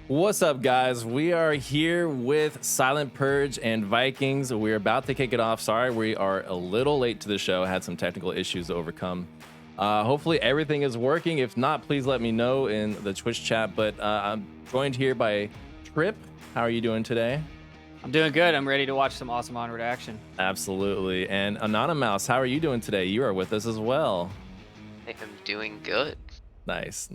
What's up, guys? We are here with Silent Purge and Vikings. We're about to kick it off. Sorry, we are a little late to the show. Had some technical issues to overcome. Hopefully everything is working. If not, please let me know in the Twitch chat. But I'm joined here by Trip. How are you doing today? I'm doing good. I'm ready to watch some awesome Onward action. Absolutely. And Anonymous, how are you doing today? You are with us as well. I am doing good. Nice.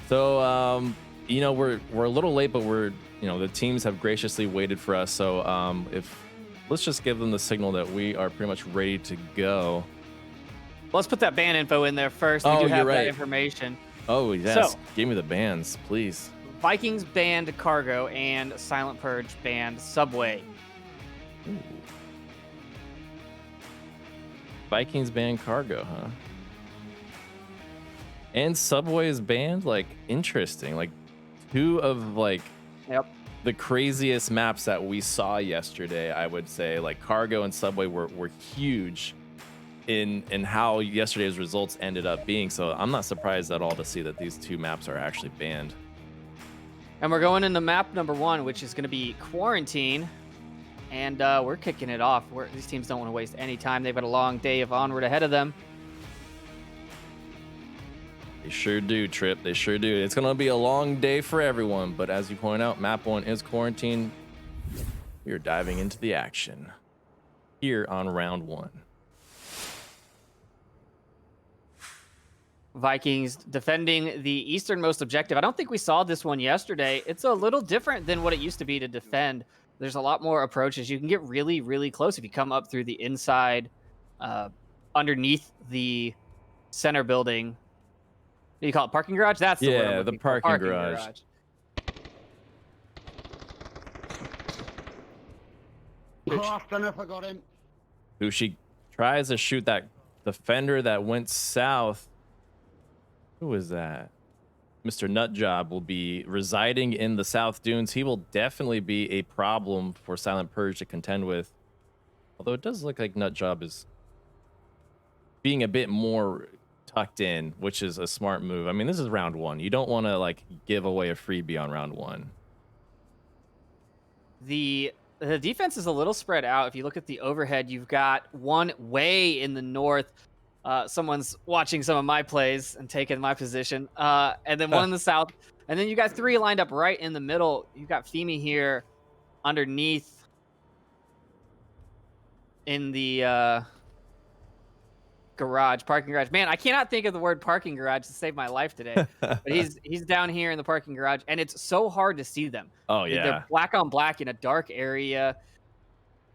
So, you know, we're a little late, but the teams have graciously waited for us. So let's just give them the signal that we are pretty much ready to go. Let's put that ban info in there first. We do have that information. Oh, yes. So, give me the bans, please. Vikings banned Cargo and Silent Purge banned Subway. Ooh. Vikings banned Cargo, huh? And Subway is banned? Like, interesting. Like, two of, the craziest maps that we saw yesterday, I would say. Like, Cargo and Subway were huge in how yesterday's results ended up being. So I'm not surprised at all to see that these two maps are actually banned. And we're going into map number 1, which is going to be Quarantine. And we're kicking it off. These teams don't want to waste any time. They've got a long day of Onward ahead of them. They sure do, Trip. They sure do. It's going to be a long day for everyone. But as you point out, map 1 is Quarantine. We are diving into the action here on round 1. Vikings defending the easternmost objective. I don't think we saw this one yesterday. It's a little different than what it used to be to defend. There's a lot more approaches. You can get really, really close if you come up through the inside, underneath the center building. What do you call it? Parking garage? That's the word. Yeah, the parking garage. I don't know if I got him. Who she tries to shoot that defender that went south. Who is that? Mr. Nutjob will be residing in the South Dunes. He will definitely be a problem for Silent Purge to contend with. Although it does look like Nutjob is being a bit more tucked in, which is a smart move. I mean, this is round 1. You don't want to give away a freebie on round 1. The defense is a little spread out. If you look at the overhead, you've got one way in the north. Someone's watching some of my plays and taking my position. And then one in the south. And then you got 3 lined up right in the middle. You've got Femi here underneath in the parking garage. Man, I cannot think of the word parking garage to save my life today. But he's down here in the parking garage, and it's so hard to see them. Oh, yeah. They're black on black in a dark area.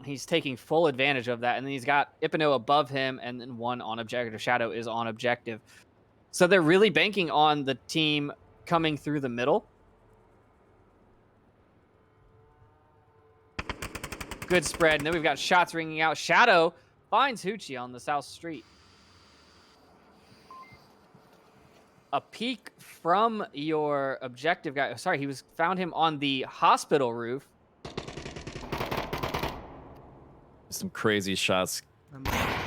He's taking full advantage of that. And then he's got Ipano above him, and then one on objective. Shadow is on objective. So they're really banking on the team coming through the middle. Good spread. And then we've got shots ringing out. Shadow finds Hoochie on the south street. A peek from your objective guy. Sorry, found him on the hospital roof. Some crazy shots.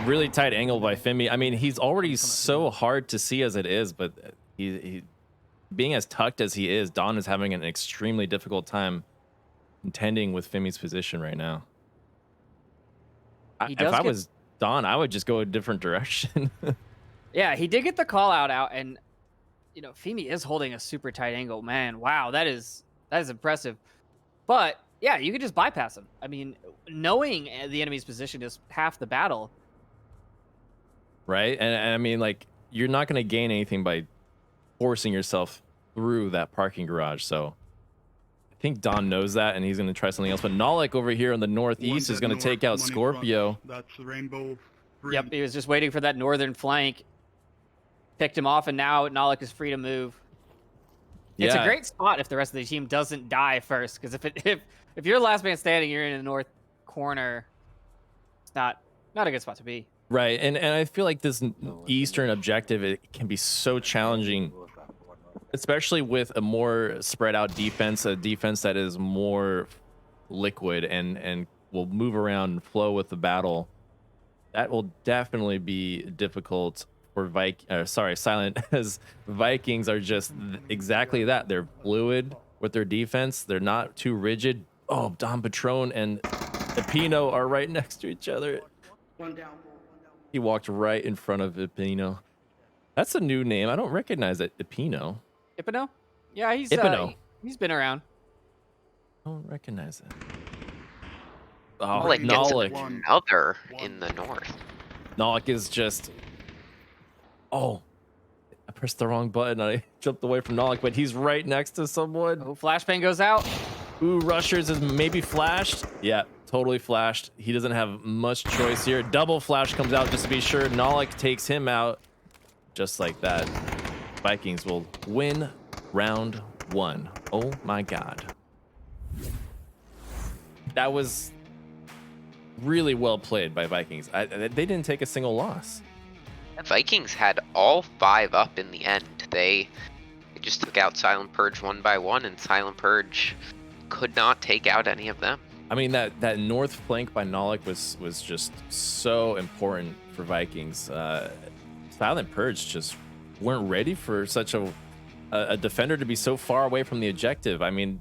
Really tight angle by Femi. I mean, he's already so hard to see as it is, but he being as tucked as he is, Don is having an extremely difficult time contending with Femi's position right now. If I was Don, I would just go a different direction. Yeah, he did get the call out, and Femi is holding a super tight angle. Man, wow, that is impressive. But yeah, you could just bypass him. I mean, knowing the enemy's position is half the battle. Right? And I mean, you're not going to gain anything by forcing yourself through that parking garage. So I think Don knows that, and he's going to try something else. But Nalik over here in the northeast is going to take out Scorpio. That's the rainbow. Yep, he was just waiting for that northern flank. Picked him off, and now Nalik is free to move. Yeah. It's a great spot if the rest of the team doesn't die first, because if you're the last man standing, you're in the north corner. It's not a good spot to be. Right, and I feel like this eastern objective, it can be so challenging, especially with a more spread out defense, a defense that is more liquid and will move around and flow with the battle. That will definitely be difficult for Silent, as Vikings are just exactly that. They're fluid. with their defense. They're not too rigid. Oh, Don Patron and Epino are right next to each other. One down. He walked right in front of Epino. That's a new name. I don't recognize it. Epino. Ipino? Yeah, he's Ipino. he's been around. I don't recognize it. Oh, Nalik gets Nalik. another in the north. Nalik is just. Oh, I pressed the wrong button. I jumped away from Nalik, but he's right next to someone. Oh, flashbang goes out. Ooh, Rushers is maybe flashed. Yeah, totally flashed. He doesn't have much choice here. Double flash comes out just to be sure. Nalik takes him out. Just like that. Vikings will win round 1. Oh my god. That was really well played by Vikings. They didn't take a single loss. The Vikings had all 5 up in the end. They just took out Silent Purge one by one, and Silent Purge could not take out any of them. I mean, that north flank by Nalik was just so important for Vikings. Silent Purge just weren't ready for such a defender to be so far away from the objective. I mean,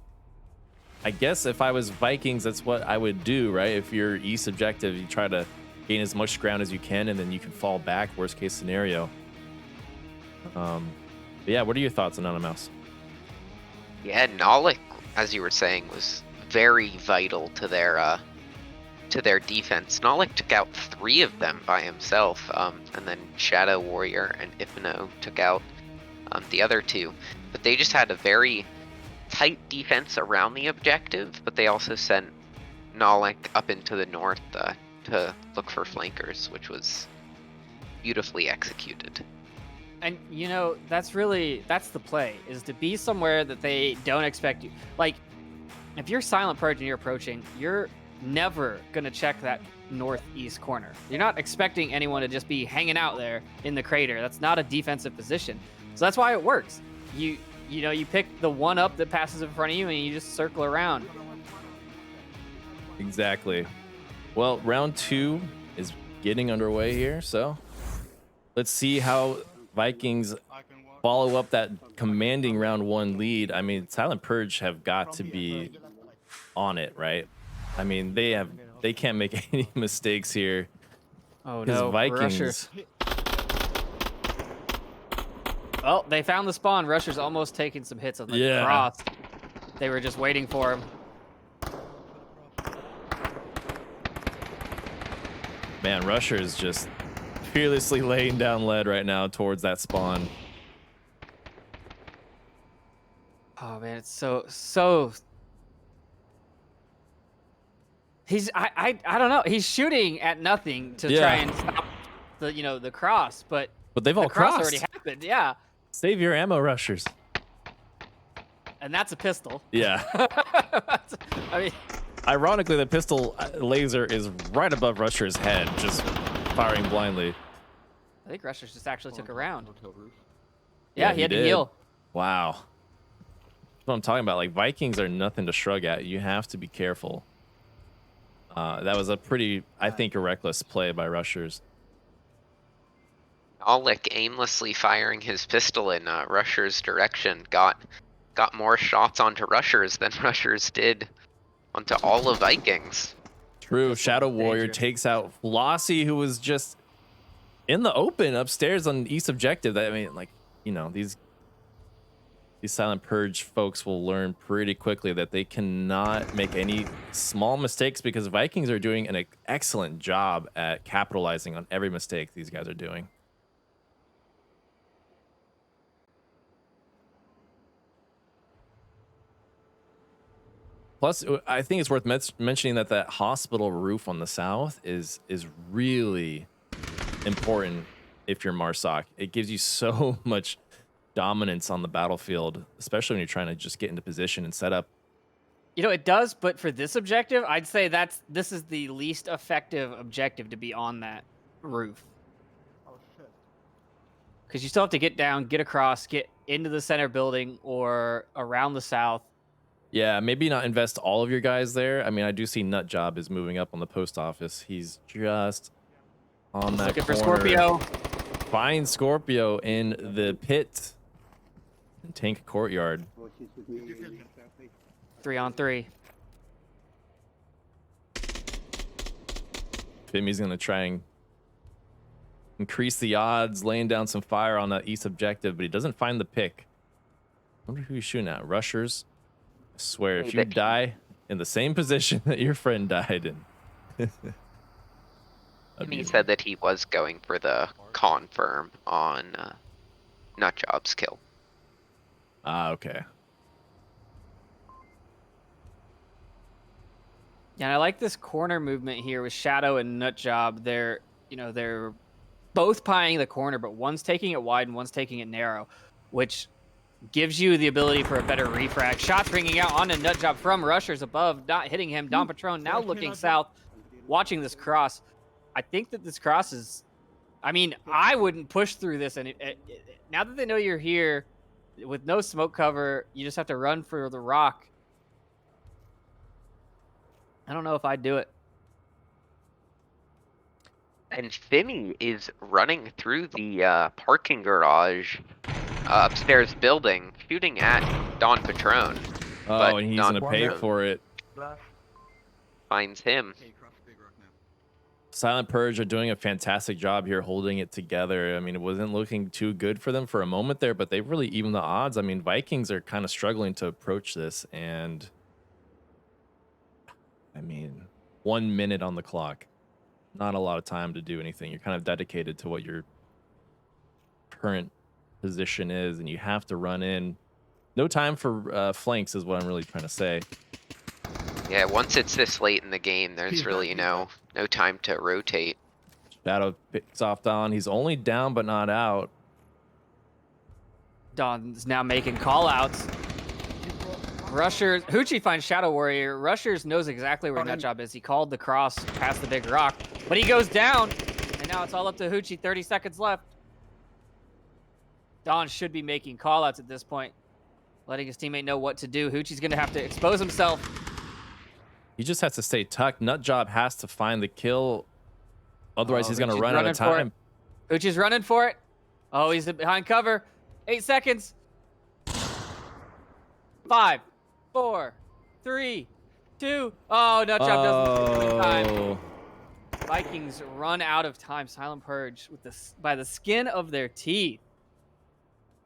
I guess if I was Vikings, that's what I would do, right? If you're East objective, you try to gain as much ground as you can, and then you can fall back, worst case scenario. But yeah, what are your thoughts on Mouse? Yeah, Nalik, as you were saying, was very vital to their defense. Nalik took out 3 of them by himself, and then Shadow Warrior and Ipino took out the other 2. But they just had a very tight defense around the objective, but they also sent Nalik up into the north to look for flankers, which was beautifully executed. And you know, that's the play, is to be somewhere that they don't expect you. Like, if you're Silent Purge and you're approaching, you're never gonna check that northeast corner. You're not expecting anyone to just be hanging out there in the crater. That's not a defensive position. So that's why it works. You know, you pick the one up that passes in front of you and you just circle around. Exactly. Well, round 2 is getting underway here, so let's see how Vikings follow up that commanding round 1 lead. I mean, Silent Purge have got to be on it, right? I mean, they can't make any mistakes here. Oh Because no, Vikings. Rushers. Well, they found the spawn. Rushers almost taking some hits on the cross. They were just waiting for him. Man, Rusher is just fearlessly laying down lead right now towards that spawn. Oh man, it's so. He's I don't know. He's shooting at nothing to try and stop the cross, but they've all the cross crossed. already happened. Yeah, Save your ammo, Rushers. and that's a pistol. Yeah. I mean, Ironically, the pistol laser is right above Rusher's head, just firing blindly. I think Rushers just actually took a round. Yeah, he had to did. heal. Wow. That's what I'm talking about. Like, Vikings are nothing to shrug at. You have to be careful. That was a pretty, I think, a reckless play by Rushers. Nalik aimlessly firing his pistol in Rusher's direction got more shots onto Rushers than Rushers did onto all of Vikings. True. Shadow Warrior takes out Flossie, who was just in the open upstairs on East Objective. I mean, like, you know, these Silent Purge folks will learn pretty quickly that they cannot make any small mistakes, because Vikings are doing an excellent job at capitalizing on every mistake these guys are doing. Plus, I think it's worth mentioning that that hospital roof on the south is really important if you're Marsoc. It gives you so much dominance on the battlefield, especially when you're trying to just get into position and set up. You know, it does, but for this objective, I'd say this is the least effective objective to be on that roof. Because you still have to get down, get across, get into the center building or around the south. Yeah, maybe not invest all of your guys there. I mean, I do see Nutjob is moving up on the post office. He's just on that Looking for corner. Scorpio. Find Scorpio in the pit and tank courtyard. 3-on-3. Fimmy's gonna try and increase the odds, laying down some fire on that east objective, but he doesn't find the pick. I wonder who he's shooting at. Rushers. I swear, if you die in the same position that your friend died in. And he said that he was going for the confirm on Nutjob's kill. Ah, okay. Yeah, and I like this corner movement here with Shadow and Nutjob. They're both pieing the corner, but one's taking it wide and one's taking it narrow, which gives you the ability for a better refrag. Shots ringing out onto Nutjob from Rushers above, not hitting him. Don Patron now looking south, watching this cross. I think that this cross is... I mean, I wouldn't push through this. And now that they know you're here, with no smoke cover, you just have to run for the rock. I don't know if I'd do it. And Fimmy is running through the parking garage upstairs building, shooting at Don Patron. Oh, but and he's Don gonna pay Patron for it. finds him. Silent Purge are doing a fantastic job here holding it together. I mean, it wasn't looking too good for them for a moment there, but they really evened the odds. I mean, Vikings are kind of struggling to approach this, and I mean, 1 minute on the clock. Not a lot of time to do anything. You're kind of dedicated to what your current position is, and you have to run in. No time for flanks is what I'm really trying to say. Yeah, once it's this late in the game, there's really no time to rotate. Shadow picks off Don. He's only down but not out. Don's now making call-outs. Rushers, Hoochie finds Shadow Warrior. Rushers knows exactly where Nutjob is. He called the cross past the big rock, but he goes down, and now it's all up to Hoochie. 30 seconds left. Don should be making call-outs at this point, letting his teammate know what to do. Hoochie's going to have to expose himself. He just has to stay tucked. Nutjob has to find the kill. Otherwise, he's going to Hoochie's run out of running for it. time. Hoochie's running for it. Oh, he's behind cover. 8 seconds. 5, 4, 3, 2. Oh, Nutjob doesn't take time. Vikings run out of time. Silent Purge with by the skin of their teeth.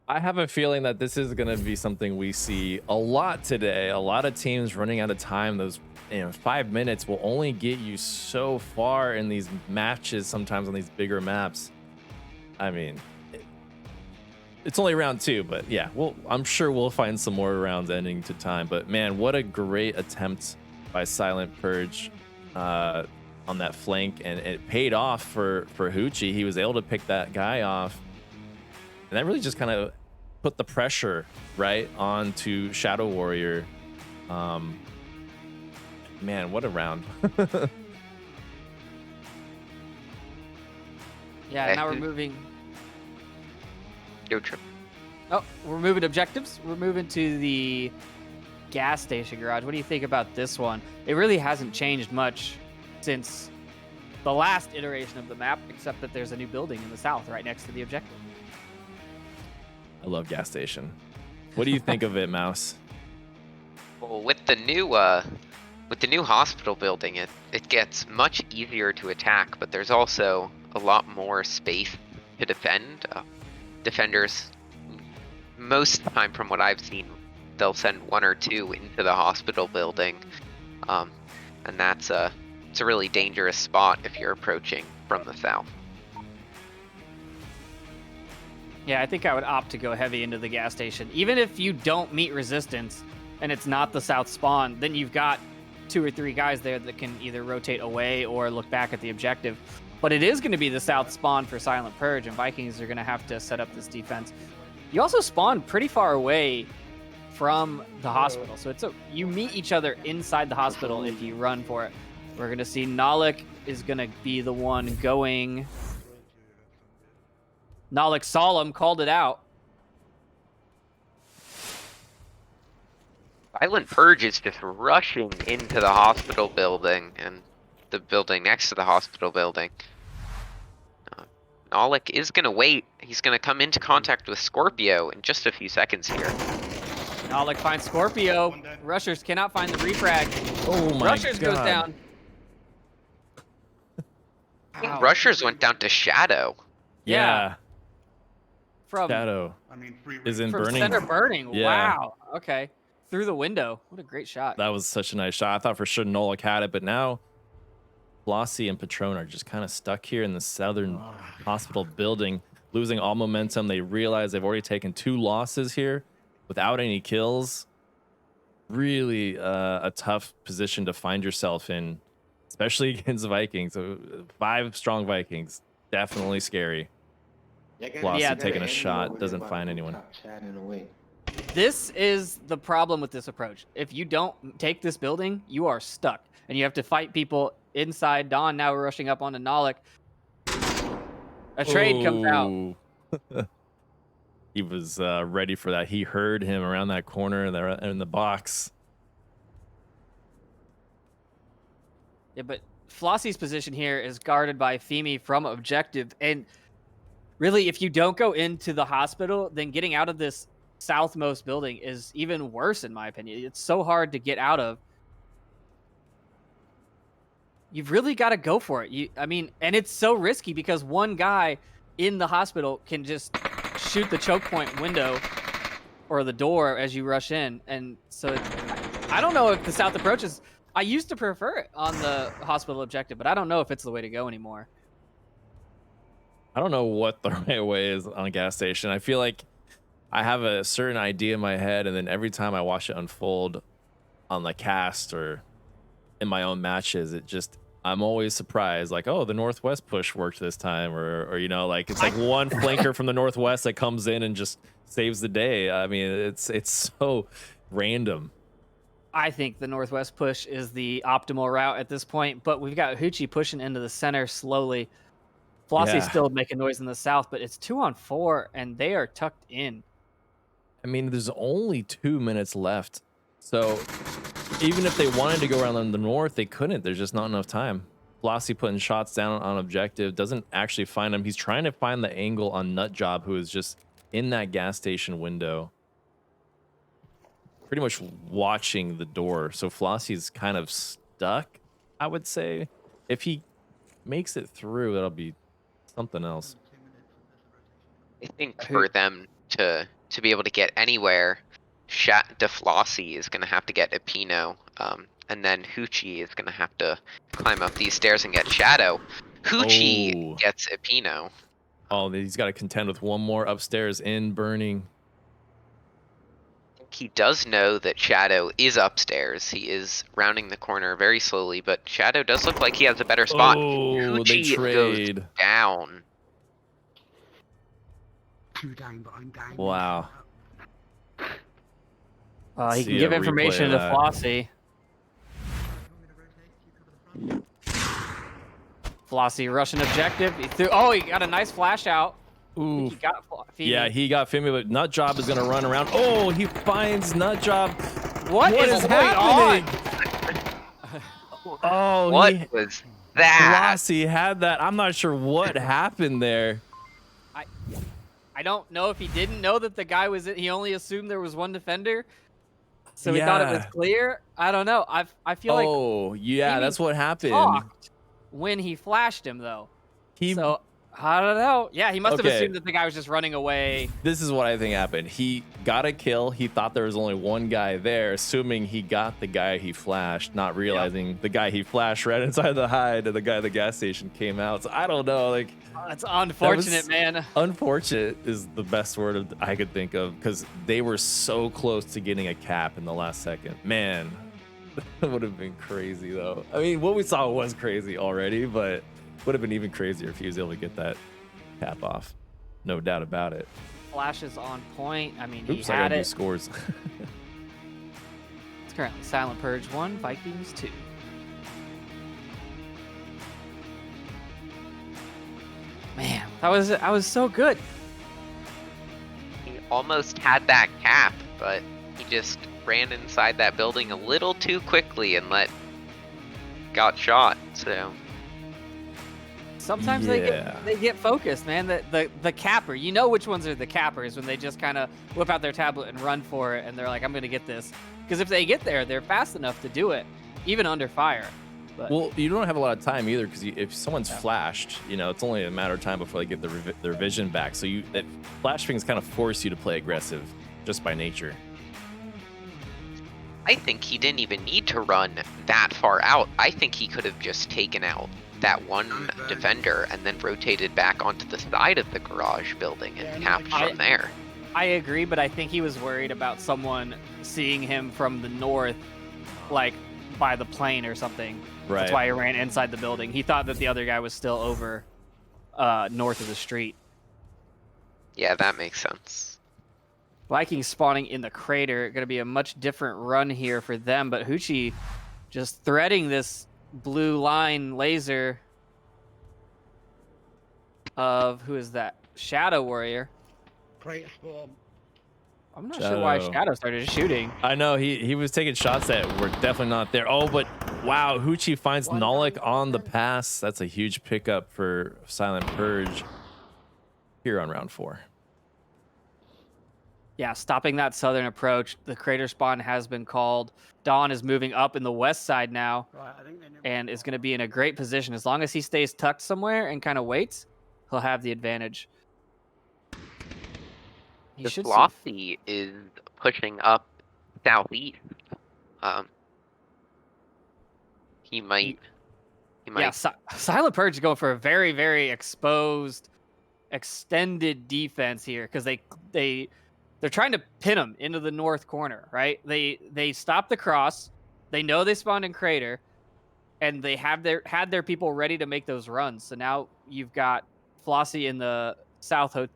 I have a feeling that this is going to be something we see a lot today. A lot of teams running out of time. Those 5 minutes will only get you so far in these matches, sometimes on these bigger maps. I mean, it's only round 2, but yeah, I'm sure we'll find some more rounds ending to time. But man, what a great attempt by Silent Purge on that flank, and it paid off for Hoochie. He was able to pick that guy off. And that really just kind of put the pressure right onto Shadow Warrior. Man, what a round. Yeah, now we're moving. Go trip. Oh, we're moving objectives. We're moving to the gas station garage. What do you think about this one? It really hasn't changed much since the last iteration of the map, except that there's a new building in the south right next to the objective. I love gas station. What do you think of it, Mouse? Well, with the new hospital building, it gets much easier to attack, but there's also a lot more space to defend. Defenders, most of the time from what I've seen, they'll send 1 or 2 into the hospital building, and it's a really dangerous spot if you're approaching from the south. Yeah, I think I would opt to go heavy into the gas station. Even if you don't meet resistance and it's not the south spawn, then you've got 2 or 3 guys there that can either rotate away or look back at the objective. But it is going to be the south spawn for Silent Purge, and Vikings are going to have to set up this defense. You also spawn pretty far away from the hospital, so you meet each other inside the hospital if you run for it. We're going to see Nalik is going to be the one going. Nalik Solemn called it out. Silent Purge is just rushing into the hospital building and the building next to the hospital building. Nalik is going to wait. He's going to come into contact with Scorpio in just a few seconds here. Alec finds Scorpio. One dead. Rushers cannot find the refrag. Oh my Rushers god. goes down. I think Wow. Rushers went down to Shadow. Yeah. From Shadow I mean, free is in from burning. center burning. Yeah. Wow. Okay. Through the window. What a great shot. That was such a nice shot. I thought for sure Nolik had it, but now Flossie and Patron are just kind of stuck here in the southern hospital building, losing all momentum. They realize they've already taken 2 losses here without any kills. Really a tough position to find yourself in, especially against the Vikings. So 5 strong Vikings, definitely scary. Flossie taking a shot, doesn't find anyone. This is the problem with this approach. If you don't take this building, you are stuck. And you have to fight people inside Dawn. Now we're rushing up onto Nolik. A trade comes out. Ooh. He was ready for that. He heard him around that corner there in the box. Yeah, but Flossie's position here is guarded by Femi from objective. And really, if you don't go into the hospital, then getting out of this southmost building is even worse, in my opinion. It's so hard to get out of. You've really got to go for it. I mean, and it's so risky because one guy in the hospital can just shoot the choke point window or the door as you rush in. And so I don't know if the south approach is... I used to prefer it on the hospital objective, but I don't know if it's the way to go anymore. I don't know what the right way is on a gas station. I feel like I have a certain idea in my head, and then every time I watch it unfold on the cast or in my own matches, I'm always surprised, like, oh, the northwest push worked this time, or you know, like it's like one flanker from the northwest that comes in and just saves the day. I mean, it's so random. I think the northwest push is the optimal route at this point, but we've got Hoochie pushing into the center slowly. Flossie's still making noise in the south, but it's 2-on-4, and they are tucked in. I mean, there's only 2 minutes left, so even if they wanted to go around on the north, they couldn't. There's just not enough time. Flossie putting shots down on objective, doesn't actually find him. He's trying to find the angle on Nutjob, who is just in that gas station window, pretty much watching the door. So Flossie's kind of stuck, I would say. If he makes it through, that'll be something else. I think for them to be able to get anywhere, Flossie is going to have to get Epino, and then Hoochie is going to have to climb up these stairs and get Shadow. Hoochie gets Epino. Oh, he's got to contend with one more upstairs in burning. He does know that Shadow is upstairs. He is rounding the corner very slowly, but Shadow does look like he has a better spot. Oh, they Hoochie trade. goes down. Too down, but I'm down. Wow. He See can give a information replay to of that. Flossie. Flossie rushing objective. He got a nice flash out. Ooh. He got Femi. Yeah, he got Femi, but Nutjob is going to run around. Oh, he finds Nutjob. What is happening? Oh, What was that? Flossie had that. I'm not sure what happened there. I don't know if he didn't know that the guy was he only assumed there was one defender. So he thought it was clear. I don't know. I feel like yeah, that's what happened. talked when he flashed him though. So I don't know. Yeah, he must have assumed that the guy was just running away. This is what I think happened. He got a kill. He thought there was only one guy there, assuming he got the guy he flashed, not realizing the guy he flashed right inside the hide and the guy at the gas station came out. So I don't know. Like, it's unfortunate, man. Unfortunate is the best word I could think of, because they were so close to getting a cap in the last second. Man, that would have been crazy, though. I mean, what we saw was crazy already, but would have been even crazier if he was able to get that cap off. No doubt about it. Flash is on point. I mean, Oops, he I had gotta do it. scores. It's currently Silent Purge 1, Vikings 2. Man, I was so good. He almost had that cap, but he just ran inside that building a little too quickly and got shot. So sometimes Yeah. they get focused, man. The capper, you know which ones are the cappers when they just kind of whip out their tablet and run for it, and they're like, I'm gonna get this. Because if they get there, they're fast enough to do it, even under fire. But Well, you don't have a lot of time either because if someone's flashed, it's only a matter of time before they get their vision back. So that flash things kind of force you to play aggressive just by nature. I think he didn't even need to run that far out. I think he could have just taken out that one defender and then rotated back onto the side of the garage building and capped from there. I agree, but I think he was worried about someone seeing him from the north, like by the plane or something. Right. That's why he ran inside the building. He thought that the other guy was still over north of the street. Yeah, that makes sense. Vikings spawning in the crater. Going to be a much different run here for them, but Hoochie just threading this blue line laser of, who is that? Shadow Warrior. Crater spawn. I'm not sure why Shadow started shooting. I know he was taking shots that were definitely not there. Oh, but wow, Hoochie finds Nolik on the pass. That's a huge pickup for Silent Purge here on round 4. Yeah, stopping that southern approach. The crater spawn has been called. Dawn is moving up in the west side now Right, I think they knew and is going to be in a great position. As long as he stays tucked somewhere and kind of waits, he'll have the advantage. He The should see- Flossie is pushing up southeast. He might. Yeah, Silent Purge is going for a very, very exposed, extended defense here because they're trying to pin him into the north corner, right? They stop the cross. They know they spawned in crater, and they had their people ready to make those runs. So now you've got Flossie in the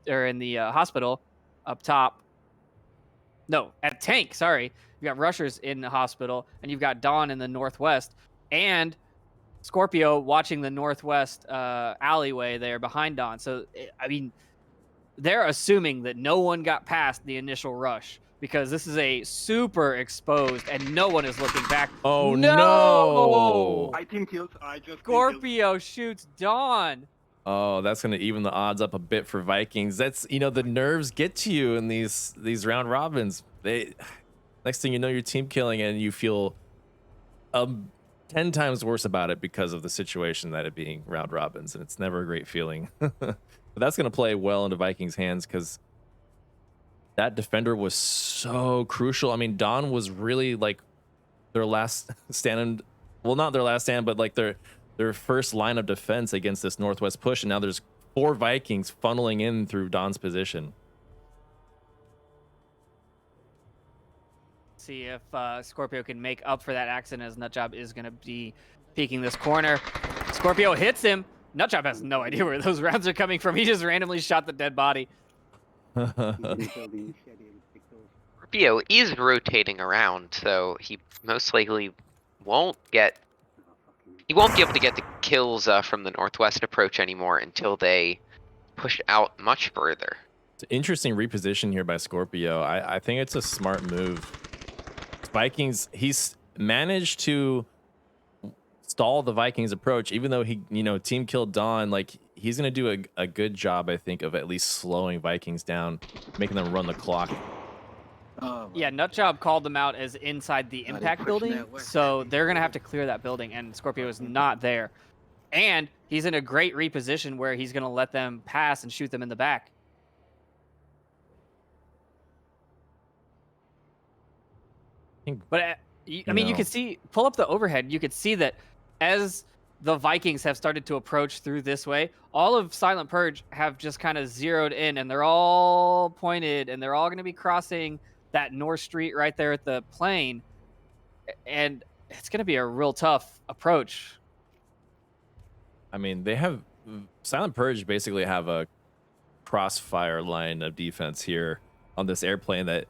in the hospital up top. No, at tank. Sorry, you got rushers in the hospital, and you've got Dawn in the northwest, and Scorpio watching the northwest alleyway there behind Dawn. So I mean, they're assuming that no one got past the initial rush because this is a super exposed and no one is looking back. Oh no! I think kills. I just Scorpio shoots Dawn. Oh, that's going to even the odds up a bit for Vikings. That's, the nerves get to you in these round robins. Next thing you know, you're team killing and you feel 10 times worse about it because of the situation that it being round robins, and it's never a great feeling. But that's going to play well into Vikings' hands because that defender was so crucial. I mean, Dawn was really like their last stand. Well, not their last stand, but like their first line of defense against this northwest push, and now there's 4 Vikings funneling in through Dawn's position. See if Scorpio can make up for that accident, as Nutjob is going to be peeking this corner. Scorpio hits him. Nutjob has no idea where those rounds are coming from. He just randomly shot the dead body. Scorpio is rotating around, so he most likely won't get. He won't be able to get the kills from the northwest approach anymore until they push out much further. It's an interesting reposition here by Scorpio. I think it's a smart move. Vikings, he's managed to stall the Vikings approach, even though he, team killed Dawn. Like, he's going to do a good job, I think, of at least slowing Vikings down, making them run the clock. Yeah, Nutjob called them out as inside the impact building, so they're going to have to clear that building, and Scorpio is not there. And he's in a great reposition where he's going to let them pass and shoot them in the back. But, I mean, you could see, pull up the overhead, you could see that as the Vikings have started to approach through this way, all of Silent Purge have just kind of zeroed in, and they're all pointed, and they're all going to be crossing that North Street right there at the plane, and it's going to be a real tough approach. I mean, Silent Purge basically have a crossfire line of defense here on this airplane that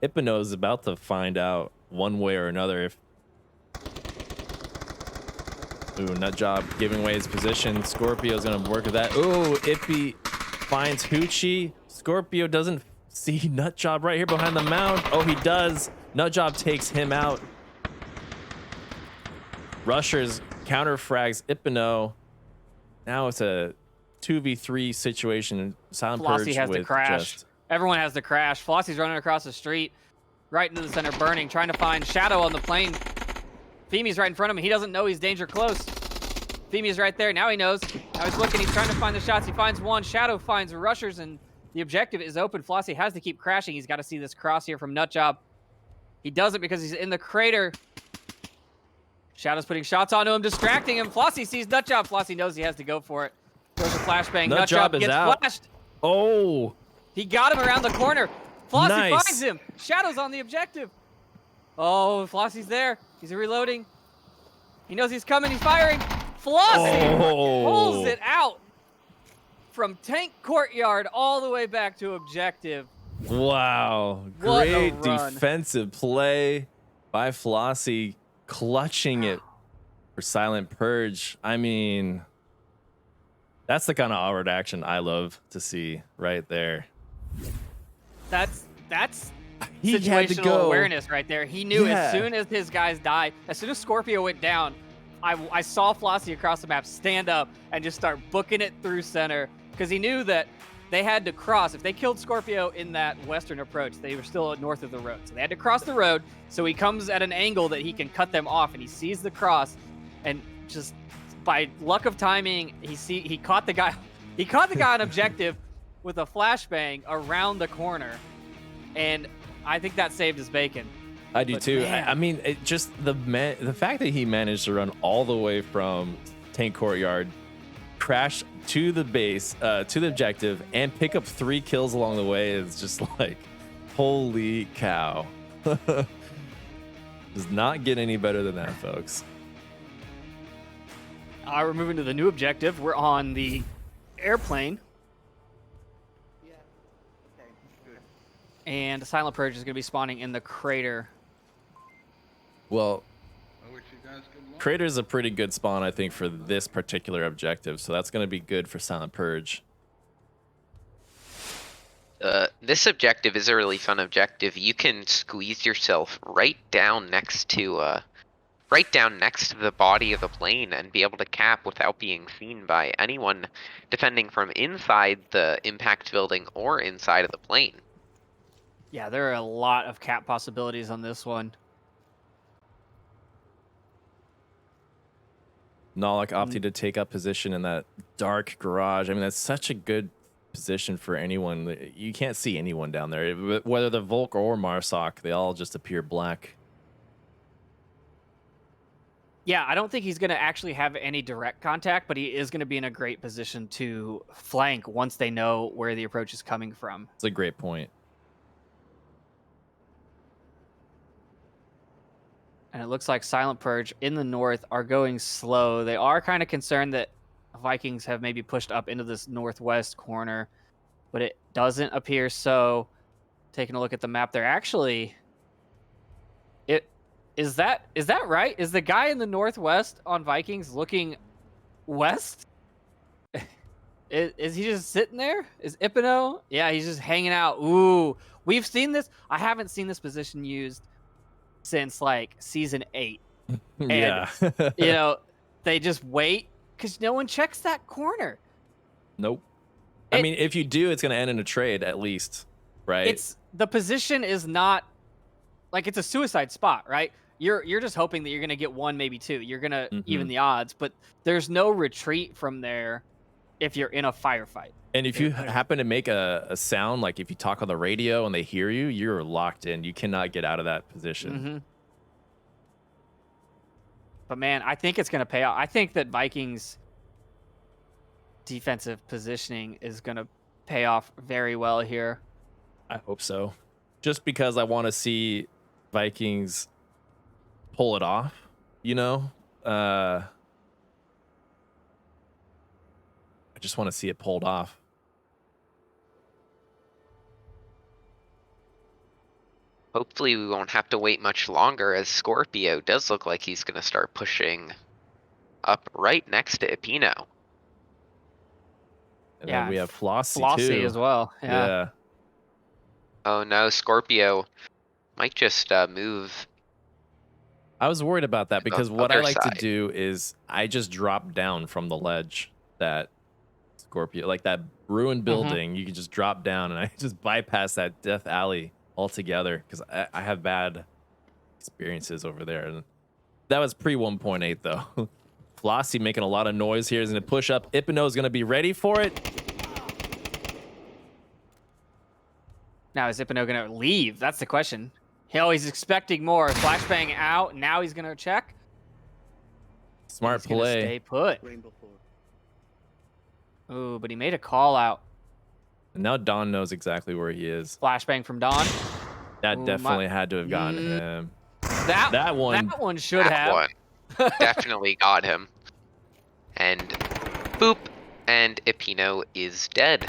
Hypno is about to find out one way or another if. Ooh, Nutjob giving away his position. Scorpio's gonna work with that. Ooh, Ippy finds Hoochie. Scorpio doesn't see Nutjob right here behind the mound. Oh, he does. Nutjob takes him out. Rushers counter frags Hypno. Now it's a 2v3 situation. Silent Flossie Purge has with to crash. just Everyone has to crash. Flossie's running across the street, right into the center, burning, trying to find Shadow on the plane. Femi's right in front of him. He doesn't know he's danger close. Femi's right there. Now he knows. Now he's looking. He's trying to find the shots. He finds one. Shadow finds rushers, and the objective is open. Flossie has to keep crashing. He's got to see this cross here from Nutjob. He doesn't because he's in the crater. Shadow's putting shots onto him, distracting him. Flossie sees Nutjob. Flossie knows he has to go for it. Throws a flashbang. Nutjob is gets out. flashed. Oh, He got him around the corner. Flossie Nice. finds him. Shadow's on the objective. Oh, Flossie's there. He's reloading. He knows he's coming. He's firing. Flossie pulls it out from tank courtyard all the way back to objective. wow. What a Great run. defensive play by Flossie, clutching it for Silent Purge. I mean, that's the kind of Onward action I love to see right there. That's He had to situational go. awareness right there. He knew Yeah. as soon as his guys died, as soon as Scorpio went down, I saw Flossie across the map stand up and just start booking it through center because he knew that they had to cross. If they killed Scorpio in that western approach, they were still north of the road. So they had to cross the road. So he comes at an angle that he can cut them off, and he sees the cross, and just by luck of timing, he caught the guy. He caught the guy on objective with a flashbang around the corner, and I think that saved his bacon. I do But too. man. I mean, it just the fact that he managed to run all the way from tank courtyard, crash to the base, to the objective, and pick up 3 kills along the way is just like, holy cow. Does not get any better than that, folks. We're moving to the new objective. We're on the airplane. And Silent Purge is going to be spawning in the crater. Well, I wish you guys good luck. Crater's a pretty good spawn, I think, for this particular objective, so that's going to be good for Silent Purge. This objective is a really fun objective. You can squeeze yourself right down next to the body of the plane and be able to cap without being seen by anyone defending from inside the impact building or inside of the plane. Yeah, there are a lot of cap possibilities on this one. Nalik opting to take up position in that dark garage. I mean, that's such a good position for anyone. You can't see anyone down there. Whether they're Volk or Marsoc, they all just appear black. Yeah, I don't think he's going to actually have any direct contact, but he is going to be in a great position to flank once they know where the approach is coming from. It's a great point. And it looks like Silent Purge in the north are going slow. They are kind of concerned that Vikings have maybe pushed up into this northwest corner, but it doesn't appear so. Taking a look at the map, they're actually... Is that right? Is the guy in the northwest on Vikings looking west? Is he just sitting there? Is Ipino? Yeah, he's just hanging out. Ooh, we've seen this. I haven't seen this position used since like season 8. Yeah. You know, they just wait because no one checks that corner. Nope. I mean, if you do, it's going to end in a trade at least, right? The position is not like it's a suicide spot, right? You're just hoping that you're gonna get 1, maybe 2. You're gonna even the odds, but there's no retreat from there if you're in a firefight. And if you happen to make a sound, like if you talk on the radio and they hear you, you're locked in. You cannot get out of that position. But man, I think it's gonna pay off. I think that Vikings defensive positioning is gonna pay off very well here. I hope so. Just because I want to see Vikings pull it off, you know? I just want to see it pulled off. Hopefully we won't have to wait much longer, as Scorpio does look like he's going to start pushing up right next to Ipino. And then we have Flossie too. as well. Yeah. Oh no, Scorpio might just move. I was worried about that because what I other like to side. do is I just drop down from the ledge. that Scorpio, like that ruined building. You can just drop down, and I just bypass that death alley altogether because I have bad experiences over there. And that was pre 1.8 though. Flossie making a lot of noise here. Is going to push up. Ipino is going to be ready for it. Now is Ipino going to leave? That's the question. He's expecting more. Flashbang out. Now he's going to check. Smart He's gonna play. stay put. Ooh, but he made a call out. And now Don knows exactly where he is. Flashbang from Don. That definitely had to have gotten him. That one should have. One definitely got him. And boop, and Ipino is dead.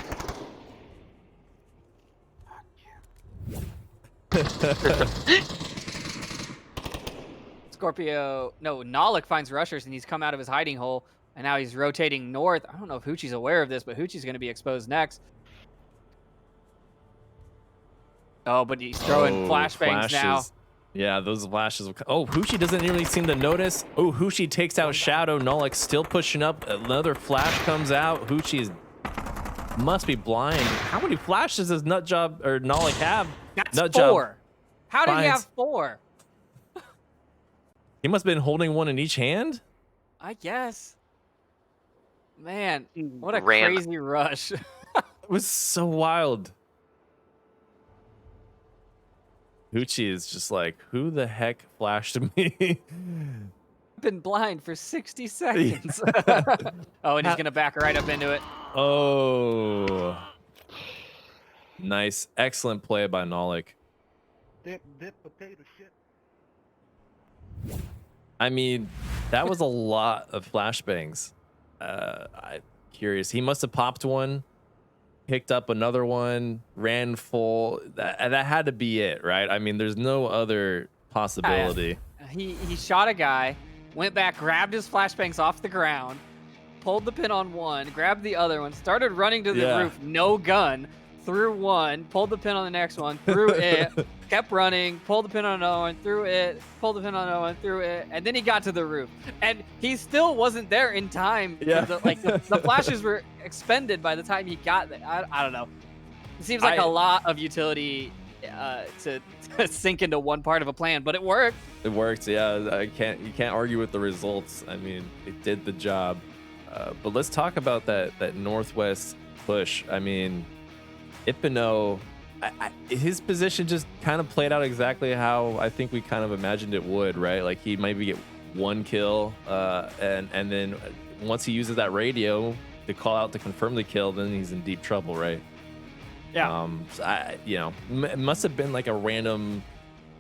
Scorpio, no, Nalik finds rushers and he's come out of his hiding hole and now he's rotating north. I don't know if Hoochie's aware of this, but Hoochie's going to be exposed next. Oh, but he's throwing flashbangs now. Yeah, those flashes. Oh, Hoochie doesn't really seem to notice. Oh, Hoochie takes out Shadow. Nalik still pushing up. Another flash comes out. Hoochie must be blind. How many flashes does Nutjob or Nalik have? That's Nutjob 4. How did he have 4? He must have been holding one in each hand. I guess. Man, what a Ran. crazy rush. It was so wild. Hoochie is just like, who the heck flashed me? Been blind for 60 seconds. Oh, and he's going to back right up into it. Oh. Nice. Excellent play by Nalik. Dip potato shit. I mean, that was a lot of flashbangs. I'm curious. He must have popped one, picked up another one, ran full. That had to be it, right? I mean, there's no other possibility. He shot a guy, went back, grabbed his flashbangs off the ground, pulled the pin on one, grabbed the other one, started running to the roof, no gun, threw one, pulled the pin on the next one, threw it, kept running, pulled the pin on another one, threw it, pulled the pin on another one, threw it, and then he got to the roof. And he still wasn't there in time. Yeah. The flashes were expended by the time he got there. I don't know. It seems like a lot of utility to sink into one part of a plan, but it worked. It worked, yeah. You can't argue with the results. I mean, it did the job. But let's talk about that northwest push. I mean, Ipino, his position just kind of played out exactly how I think we kind of imagined it would, right? Like he maybe get one kill, and then once he uses that radio to call out to confirm the kill, then he's in deep trouble, right? Yeah. It must have been like a random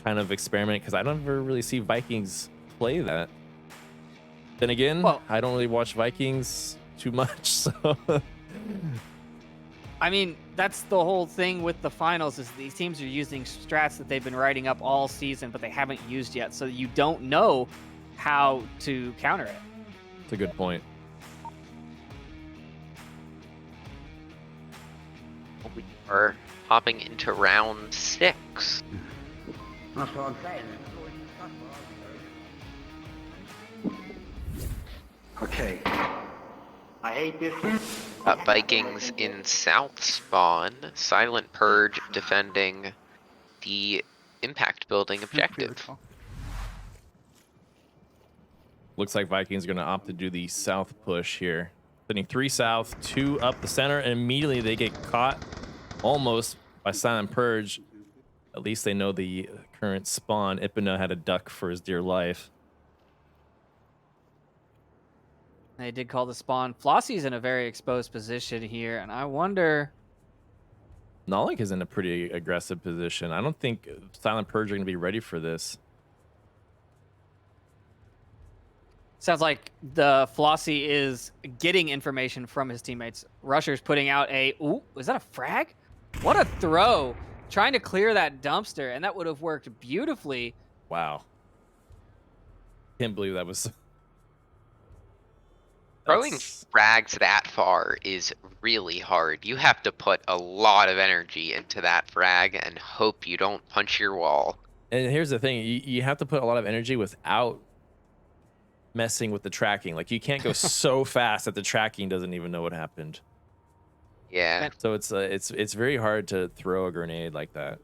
kind of experiment because I don't ever really see Vikings play that. Then again, I don't really watch Vikings too much, so. I mean, that's the whole thing with the finals is these teams are using strats that they've been writing up all season, but they haven't used yet. So you don't know how to counter it. That's a good point. We are hopping into round 6. That's what I'm saying. Okay. I hate this. Vikings in South spawn. Silent Purge defending the impact building objective. Looks like Vikings are going to opt to do the south push here. Sending 3 south, 2 up the center, and immediately they get caught almost by Silent Purge. At least they know the current spawn. Ipino had a duck for his dear life. They did call the spawn. Flossie's in a very exposed position here, and I wonder... Nalik is in a pretty aggressive position. I don't think Silent Purge are going to be ready for this. Sounds like the Flossie is getting information from his teammates. Rusher's putting out a... Ooh, is that a frag? What a throw. Trying to clear that dumpster, and that would have worked beautifully. Wow. Can't believe that was... Throwing frags that far is really hard. You have to put a lot of energy into that frag and hope you don't punch your wall. And here's the thing. You have to put a lot of energy without messing with the tracking. Like you can't go so fast that the tracking doesn't even know what happened. Yeah. So it's very hard to throw a grenade like that.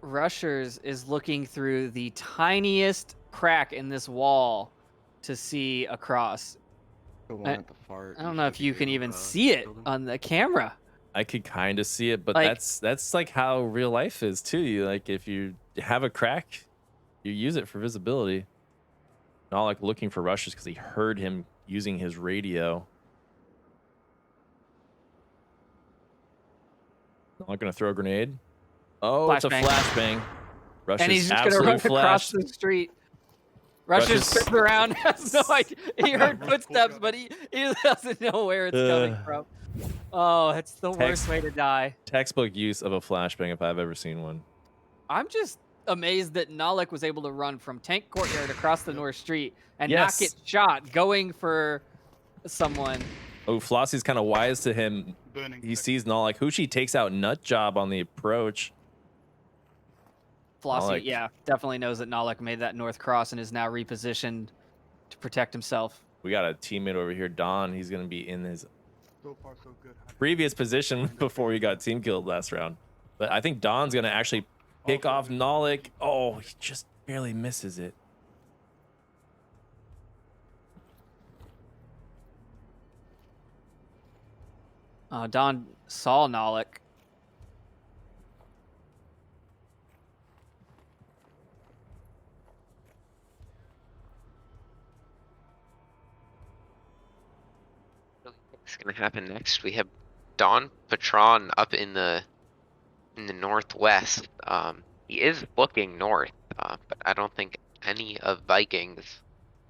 Rushers is looking through the tiniest crack in this wall to see across. The one at the far I don't east know of if you can even uh, see it building. on the camera. I could kind of see it, but Like- that's like how real life is too. You like if you have a crack, you use it for visibility. Not like looking for rushes because he heard him using his radio. Not gonna throw a grenade. Oh, it's a Flashbang. flashbang. Rush And is he's just gonna absolute run flash. across the street. Rushers Rushers- turns around, has no idea. He heard footsteps, but he doesn't know where it's coming from. Oh, it's the worst way to die. Textbook use of a flashbang if I've ever seen one. I'm just amazed that Nalik was able to run from Tank Courtyard across the North Street and Yes. not get shot going for someone. Oh, Flossie's kind of wise to him. Burning He tech. sees Nolak. Hushi takes out Nut Job on the approach. Flossie, Nalik. yeah, definitely knows that Nalik made that North Cross and is now repositioned to protect himself. We got a teammate over here, Don. He's going to be in his So far, so good. previous position before we got team killed last round. But I think Don's going to actually pick off Nolak. Oh, he just barely misses it. Don saw Nalik. What's gonna happen next? We have Don Patron up in the northwest. He is looking north, but I don't think any of Vikings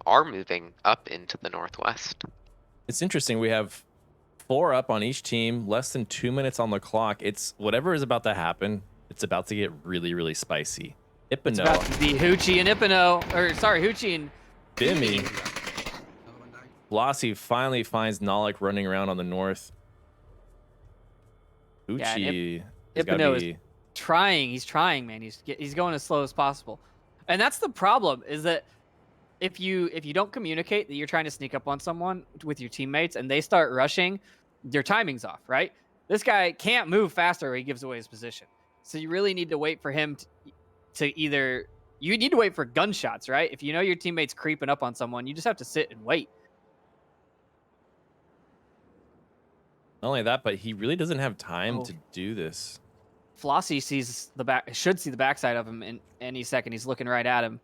are moving up into the northwest. It's interesting. We have 4 up on each team, less than 2 minutes on the clock. It's whatever is about to happen. It's about to get really, really spicy. It's about Ipano, to be Hoochie and Ipano, or sorry, Hoochie and Bimmy. Flossie finally finds Nolak running around on the north. Yeah, and Uchi has got Ipano to is be. trying. He's trying, man. He's going as slow as possible, and that's the problem. Is that if you don't communicate that you're trying to sneak up on someone with your teammates and they start rushing, your timing's off, right? This guy can't move faster or he gives away his position. So you really need to wait for him to either you need to wait for gunshots, right? If you know your teammate's creeping up on someone, you just have to sit and wait. Not only that, but he really doesn't have time Oh. to do this. Flossie sees should see the backside of him in any second. He's looking right at him,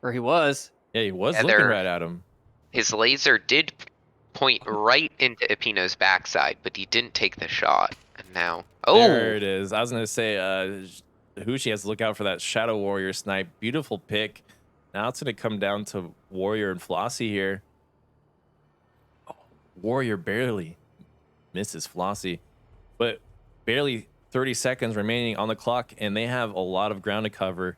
or he was. Yeah, he was Yeah, looking they're- right at him. His laser did point right into Ipino's backside, but he didn't take the shot. And now, There oh, it is. I was gonna say, Hushi has to look out for that Shadow Warrior snipe. Beautiful pick. Now it's gonna come down to Warrior and Flossie here. Oh, Warrior barely misses Flossie, but barely 30 seconds remaining on the clock, and they have a lot of ground to cover.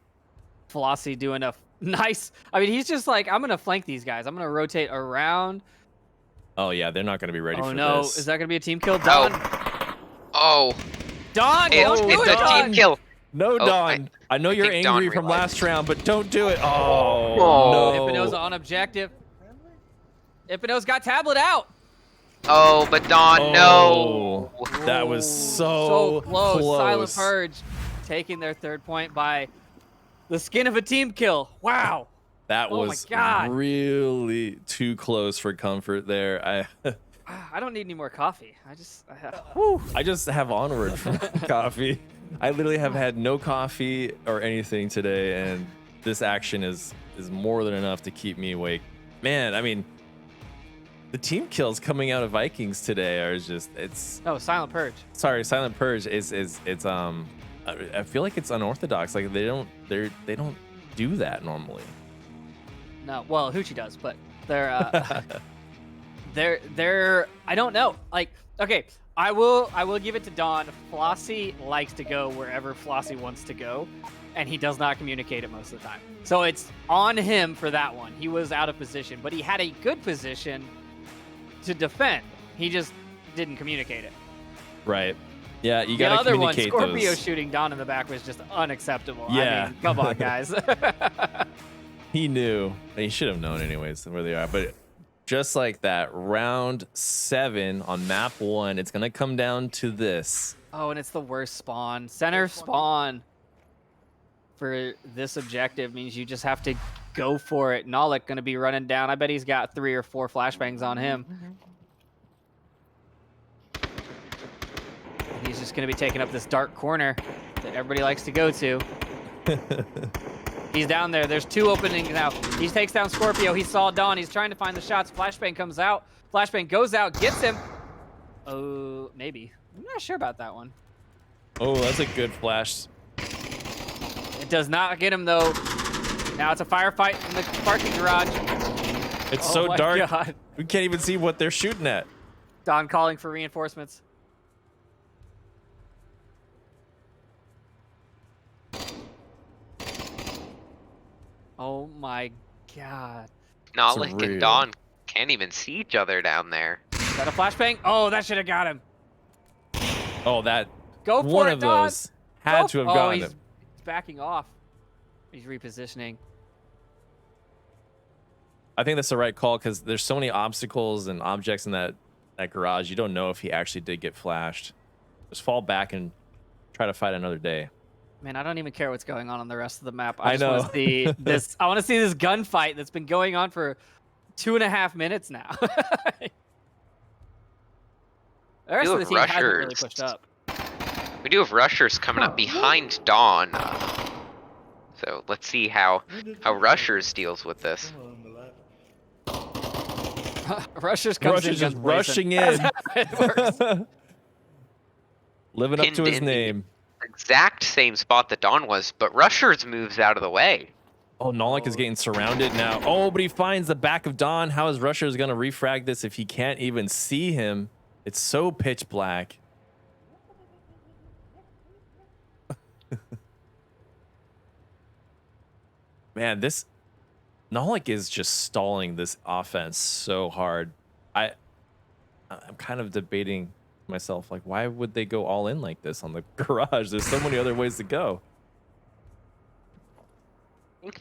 Flossie doing a nice. I mean, he's just like, I'm gonna flank these guys. I'm gonna rotate around. Oh yeah, they're not gonna be ready Oh for no, this. is that gonna be a team kill? Don, oh, Don, don't do it's it, a Don. team kill. No, Oh, Don. I know you're think Don angry from realized. last round, but don't do it. Oh, Oh. Ipino's no. on objective. Ipino's got tablet out. Oh, but Don, no. Oh, that was So so close. Silent Purge taking their third point by the skin of a team kill. Wow. That Oh my was God. really too close for comfort there. I don't need any more coffee. I just have Onward from coffee. I literally have had no coffee or anything today, and this action is more than enough to keep me awake. Man, I mean, the team kills coming out of Vikings today are just Oh, Silent Purge. sorry, Silent Purge is I feel like it's unorthodox. Like they don't do that normally. No, well, Hoochie does, but they're they're I don't know. Like, okay, I will give it to Don. Flossie likes to go wherever Flossie wants to go, and he does not communicate it most of the time. So it's on him for that one. He was out of position, but he had a good position to defend. He just didn't communicate it. Right. Yeah, you The gotta other one, communicate Scorpio those. shooting Don in the back was just unacceptable. I Yeah. mean, come on, guys. He knew. He should have known anyways where they are. But just like that, round 7 on map 1, it's gonna come down to this. Oh, and it's the worst spawn. Center spawn for this objective means you just have to go for it. Nalik gonna be running down. I bet he's got 3 or 4 flashbangs on him. He's just gonna be taking up this dark corner that everybody likes to go to. He's down there. There's 2 openings now. He takes down Scorpio. He saw Dawn. He's trying to find the shots. Flashbang comes out. Flashbang goes out, gets him. Oh, maybe. I'm not sure about that one. Oh, that's a good flash. It does not get him, though. Now it's a firefight in the parking garage. It's Oh so my dark. God. We can't even see what they're shooting at. Dawn calling for reinforcements. Oh my God. Nalik real. and Dawn can't even see each other down there. Is that a flashbang? Oh, that should have got him. Oh, that Go for one it, of Dawn. those had to have Oh, gotten he's him. backing off. He's repositioning. I think that's the right call because there's so many obstacles and objects in that garage. You don't know if he actually did get flashed. Just fall back and try to fight another day. Man, I don't even care what's going on the rest of the map. I just want know. to see this. I want to see this gunfight that's been going on for 2.5 minutes now. The rest You of the have team hasn't really rushers. pushed up. We do have rushers coming up behind Dawn. So let's see how rushers deals with this. Rushers comes Rush is in just guns blazing. rushing That's in. how it works. Living up to Pinned his in the name. Exact same spot that Dawn was, but rushers moves out of the way. Oh, Nalik is getting surrounded now. Oh, but he finds the back of Dawn. How is Rushers going to refrag this if he can't even see him? It's so pitch black. Man, this Nalik is just stalling this offense so hard. I'm kind of debating myself, like, why would they go all in like this on the garage? There's so many other ways to go.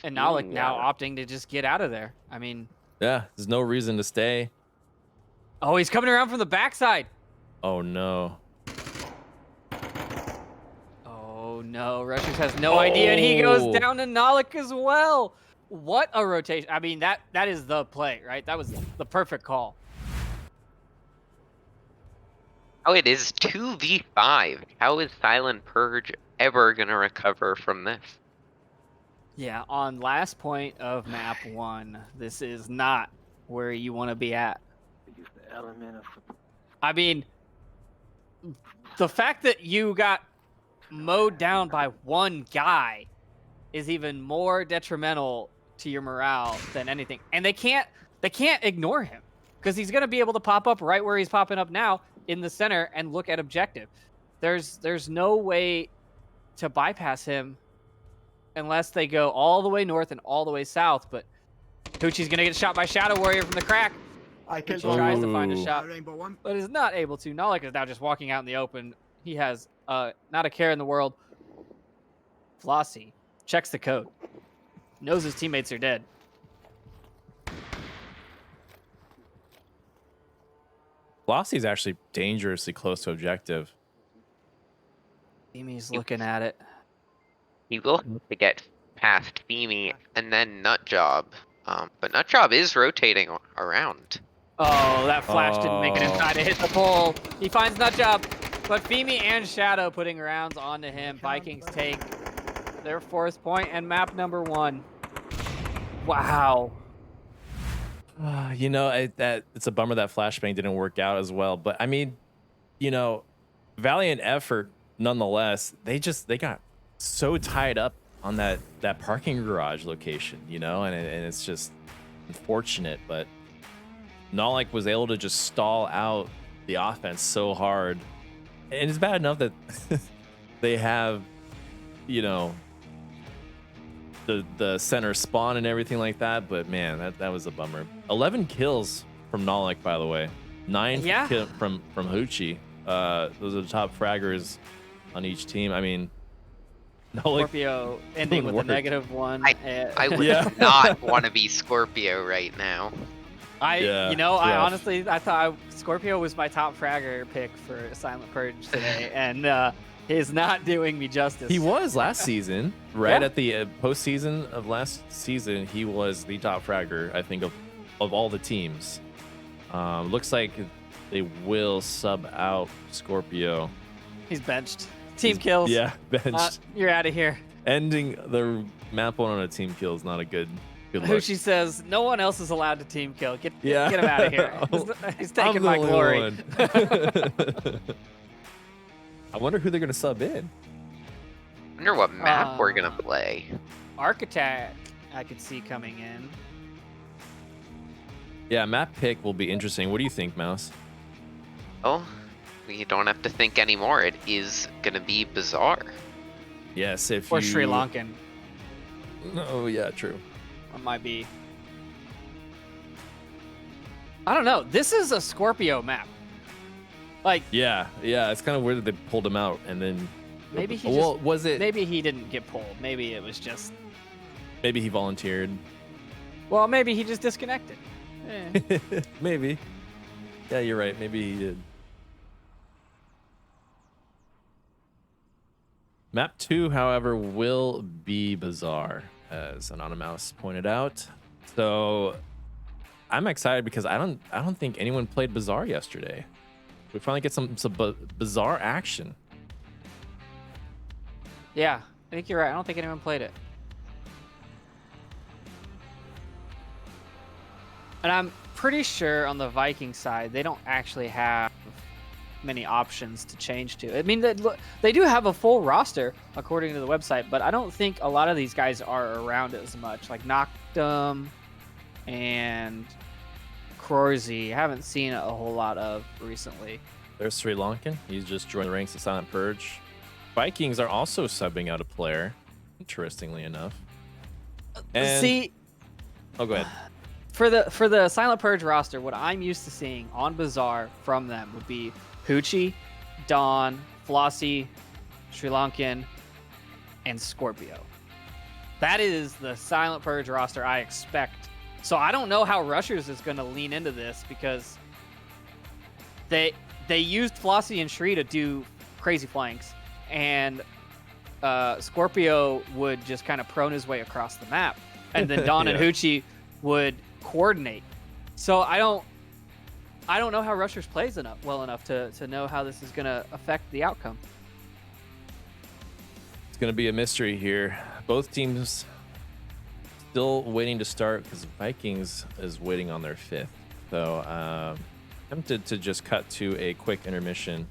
And Nalik now opting to just get out of there. I mean, Yeah, there's no reason to stay. oh, he's coming around from the backside. Oh no. Oh no, Rushers has no idea, and he goes Oh. down to Nalik as well. What a rotation. I mean, that is the play, right? That was the perfect call. Oh, it is 2v5. How is Silent Purge ever gonna recover from this? Yeah, on last point of map 1, this is not where you want to be at. Use the element of I mean, the fact that you got mowed down by one guy is even more detrimental to your morale than anything. And they can't ignore him because he's going to be able to pop up right where he's popping up now in the center and look at objective. There's no way to bypass him unless they go all the way north and all the way south. But Hoochie's going to get shot by Shadow Warrior from the crack. I He killed tries one. to find a Ooh. shot, Rainbow one. but is not able to. Nalik is now just walking out in the open. He has not a care in the world. Flossie checks the code. Knows his teammates are dead. Flossie's actually dangerously close to objective. Amy's looking at it. He will have to get past Femi and then Nutjob. But Nutjob is rotating around. Oh, that flash didn't make it Oh. inside to hit the pole. He finds Nutjob, but Femi and Shadow putting rounds onto him. Vikings take their 4th point and map number 1. Wow. You know, it's a bummer that flashbang didn't work out as well. But I mean, you know, valiant effort nonetheless. They got so tied up on that parking garage location, you know, and it's just unfortunate. But Nalik was able to just stall out the offense so hard, and it's bad enough that they have, you know, the center spawn and everything like that, but man, that was a bummer. 11 kills from Nalik, by the way. 9 Yeah. from Hoochie. Those are the top fraggers on each team. I mean, No, like, Scorpio ending with work. a -1. I would Yeah. not want to be Scorpio right now. Yeah, You know, it's I rough. honestly, I thought Scorpio was my top fragger pick for Silent Purge today, and he's not doing me justice. He was last season, right Yeah. at the postseason of last season. He was the top fragger, I think, of all the teams. Looks like they will sub out Scorpio. He's benched. Team kills. Yeah, benched. You're out of here. Ending the map one on a team kill is not a good look. Hushi says no one else is allowed to team kill. Get Yeah. him out of here. He's taking I'm the my only glory. one. I wonder who they're gonna sub in. Wonder what map we're gonna play. Architect, I could see coming in. Yeah, map pick will be interesting. What do you think, Mouse? Oh, we don't have to think anymore. It is gonna be bizarre. Yes, if Or you... Sri Lankan. Oh yeah, true. It might be. I don't know. This is a Scorpio map. Like, Yeah, it's kind of weird that they pulled him out and then. maybe he Well, just, was it? maybe he didn't get pulled. Maybe it was just, Maybe he volunteered. well, maybe he just disconnected. Eh. Maybe. Yeah, you're right. Maybe he did. Map 2, however, will be bizarre, as Anonymous pointed out. So I'm excited because I don't think anyone played Bizarre yesterday. We finally get some bizarre action. Yeah, I think you're right. I don't think anyone played it. And I'm pretty sure on the Viking side, they don't actually have many options to change to. I mean, they do have a full roster according to the website, but I don't think a lot of these guys are around as much. Like Noctum and Crorzy, I haven't seen a whole lot of recently. There's Sri Lankan. He's just joined the ranks of Silent Purge. Vikings are also subbing out a player, interestingly enough. And, See, oh, go ahead. for the Silent Purge roster, what I'm used to seeing on Bizarre from them would be Hoochie, Dawn, Flossie, Sri Lankan, and Scorpio. That is the Silent Purge roster I expect. So I don't know how Rushers is going to lean into this because they used Flossie and Shri to do crazy flanks, and Scorpio would just kind of prone his way across the map, and then Dawn and Yeah. Hoochie would coordinate. So I don't know how Rushers plays well enough to know how this is going to affect the outcome. It's going to be a mystery here. Both teams still waiting to start because Vikings is waiting on their 5th. So tempted to just cut to a quick intermission.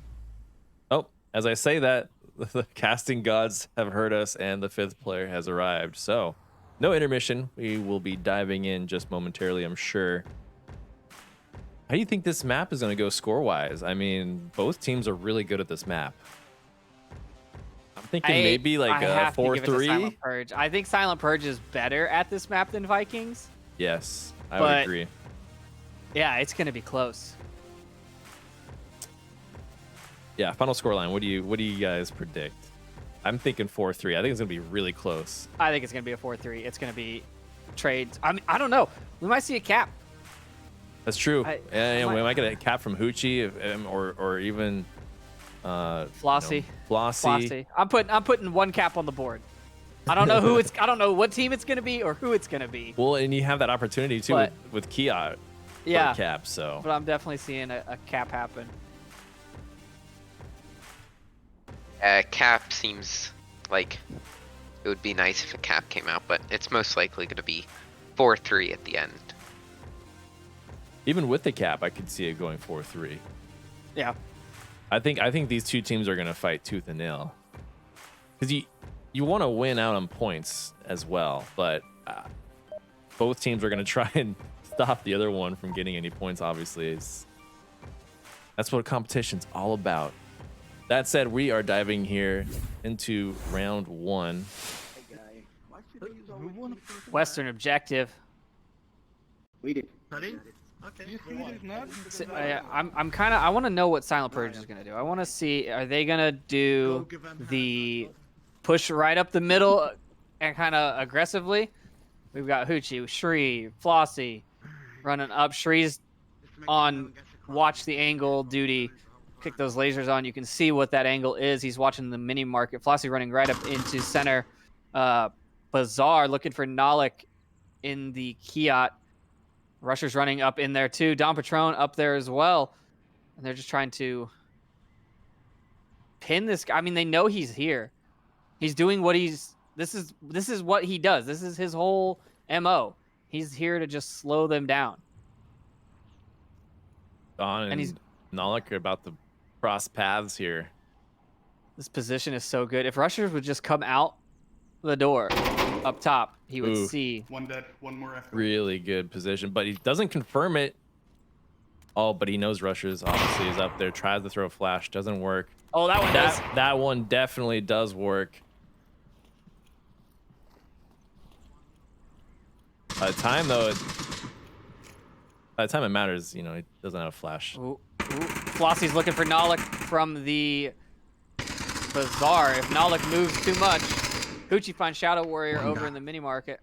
Oh, as I say that, the casting gods have heard us and the 5th player has arrived. So no intermission. We will be diving in just momentarily, I'm sure. How do you think this map is going to go score-wise? I mean, both teams are really good at this map. I'm thinking maybe like I a have to give it to 4-3. Silent Purge. I think Silent Purge is better at this map than Vikings. Yes, I would But- agree. Yeah, it's going to be close. Yeah, final scoreline. What do you guys predict? I'm thinking 4-3. I think it's going to be really close. I think it's going to be a 4-3. It's going to be trades. I mean, I don't know. We might see a cap. That's true. And we might- might get a cap from Hoochie or even Flossie. Flossie. I'm putting one cap on the board. I don't know I don't know what team it's going to be or who it's going to be. Well, and you have that opportunity too But- with Kia Yeah. for a cap. So But I'm definitely seeing a cap happen. Cap seems like it would be nice if a cap came out, but it's most likely going to be 4-3 at the end. even with the cap, I could see it going 4-3. Yeah. I think these two teams are going to fight tooth and nail because you want to win out on points as well, but both teams are going to try and stop the other one from getting any points. Obviously, that's what competition's all about. That said, we are diving here into round 1. Western objective. We did. So, I want to know what Silent Purge is going to do. I want to see, are they going to do the push right up the middle and kind of aggressively. We've got Hoochie, Shri, Flossie running up. Shri's on watch the angle duty. Kick those lasers on. You can see what that angle is. He's watching the mini market. Flossie running right up into center. Bazaar looking for Nalik in the Kiat. Rusher's running up in there too. Don Patron up there as well. And they're just trying to pin this guy. I mean, they know he's here. He's doing what this is what he does. This is his whole MO. He's here to just slow them down. Don and Nalik are about to cross paths here. This position is so good. If Rushers would just come out the door up top, he would see. One dead, one more after. Really good position, but he doesn't confirm it. Oh, but he knows Rushers obviously is up there. Tries to throw a flash, doesn't work. Oh, that one does. That one definitely does work. By the time though, by the time it matters, you know, he doesn't have a flash. Ooh. Flossie's looking for Nalik from the Bazaar. If Nalik moves too much, Hoochie finds Shadow Warrior over in the mini market.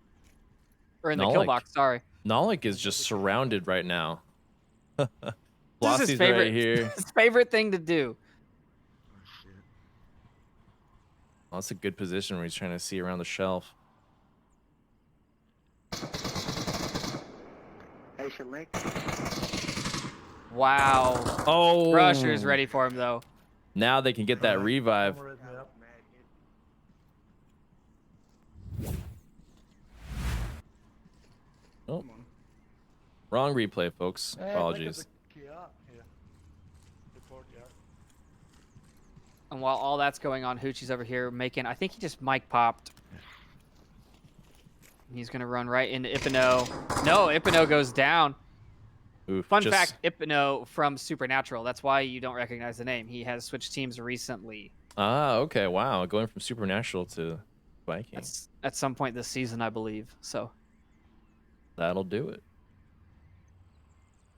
Or in the kill box, sorry. Nalik is just surrounded right now. This is his Flossie's favorite, right here. his favorite thing to do. Well, that's a good position where he's trying to see around the shelf. Hey, Shalik. Wow. Oh, Rusher's ready for him, though. Now they can get that revive. Oh, wrong replay, folks. Apologies. And while all that's going on, Hoochie's over here making, I think he just mic popped. He's going to run right into Ipano. No, Ipano goes down. Oof, Fun fact, Ipano from Supernatural. That's why you don't recognize the name. He has switched teams recently. Ah, okay. Wow. Going from Supernatural to Vikings. That's at some point this season, I believe. So That'll do it.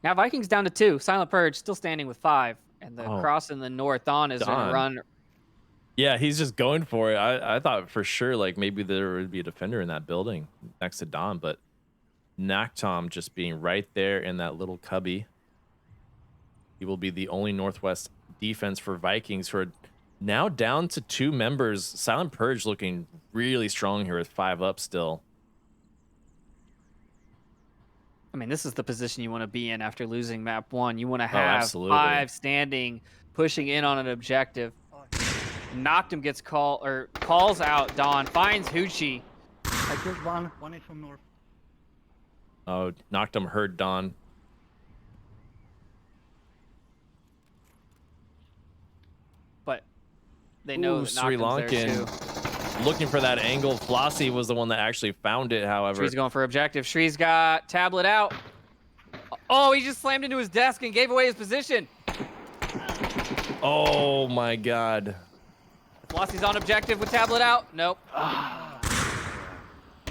now Vikings down to 2. Silent Purge still standing with 5. And the cross in the north on is going to run. Yeah, he's just going for it. I thought for sure, like, maybe there would be a defender in that building next to Don, but Naktom just being right there in that little cubby. He will be the only Northwest defense for Vikings, who are now down to 2 members. Silent Purge looking really strong here with 5 up still. I mean, this is the position you want to be in after losing map 1. You want to have absolutely. 5 standing, pushing in on an objective. Noctum gets calls out Don, finds Hoochie. I killed one is from north. Oh, Noctum heard Don. But they know that Sri Noctum's there too. Lankan looking for that angle. Flossie was the one that actually found it, however. Shree's going for objective. Shree's got tablet out. Oh, he just slammed into his desk and gave away his position. Oh my god. Flossie's on objective with tablet out. Nope.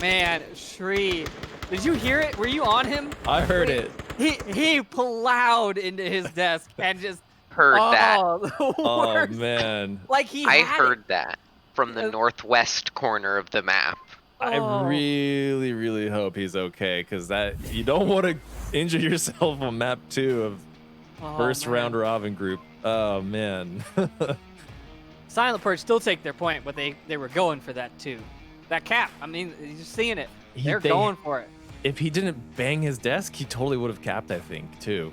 Man, Shree. Did you hear it? Were you on him? I heard it. He plowed into his desk and just Heard that. the Oh worst. man. Like I had heard that from the northwest corner of the map. I really, really hope he's okay, because that you don't want to injure yourself on map 2 of first round robin group. Oh man. Silent Purge still take their point, but they were going for that too. That cap. I mean, you're just seeing it. They're going for it. If he didn't bang his desk, he totally would have capped, I think, too.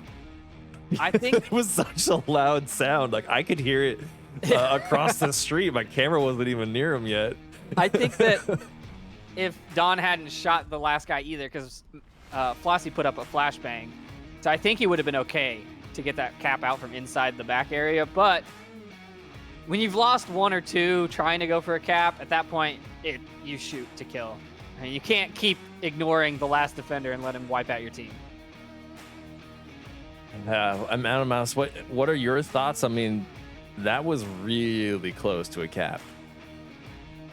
I think it was such a loud sound. Like, I could hear it across the street. My camera wasn't even near him yet. I think that if Don hadn't shot the last guy either, because Flossie put up a flashbang, so I think he would have been okay to get that cap out from inside the back area. But when you've lost 1 or 2 trying to go for a cap, at that point, you shoot to kill. And you can't keep ignoring the last defender and let him wipe out your team. Madam Mouse, what are your thoughts? I mean, that was really close to a cap.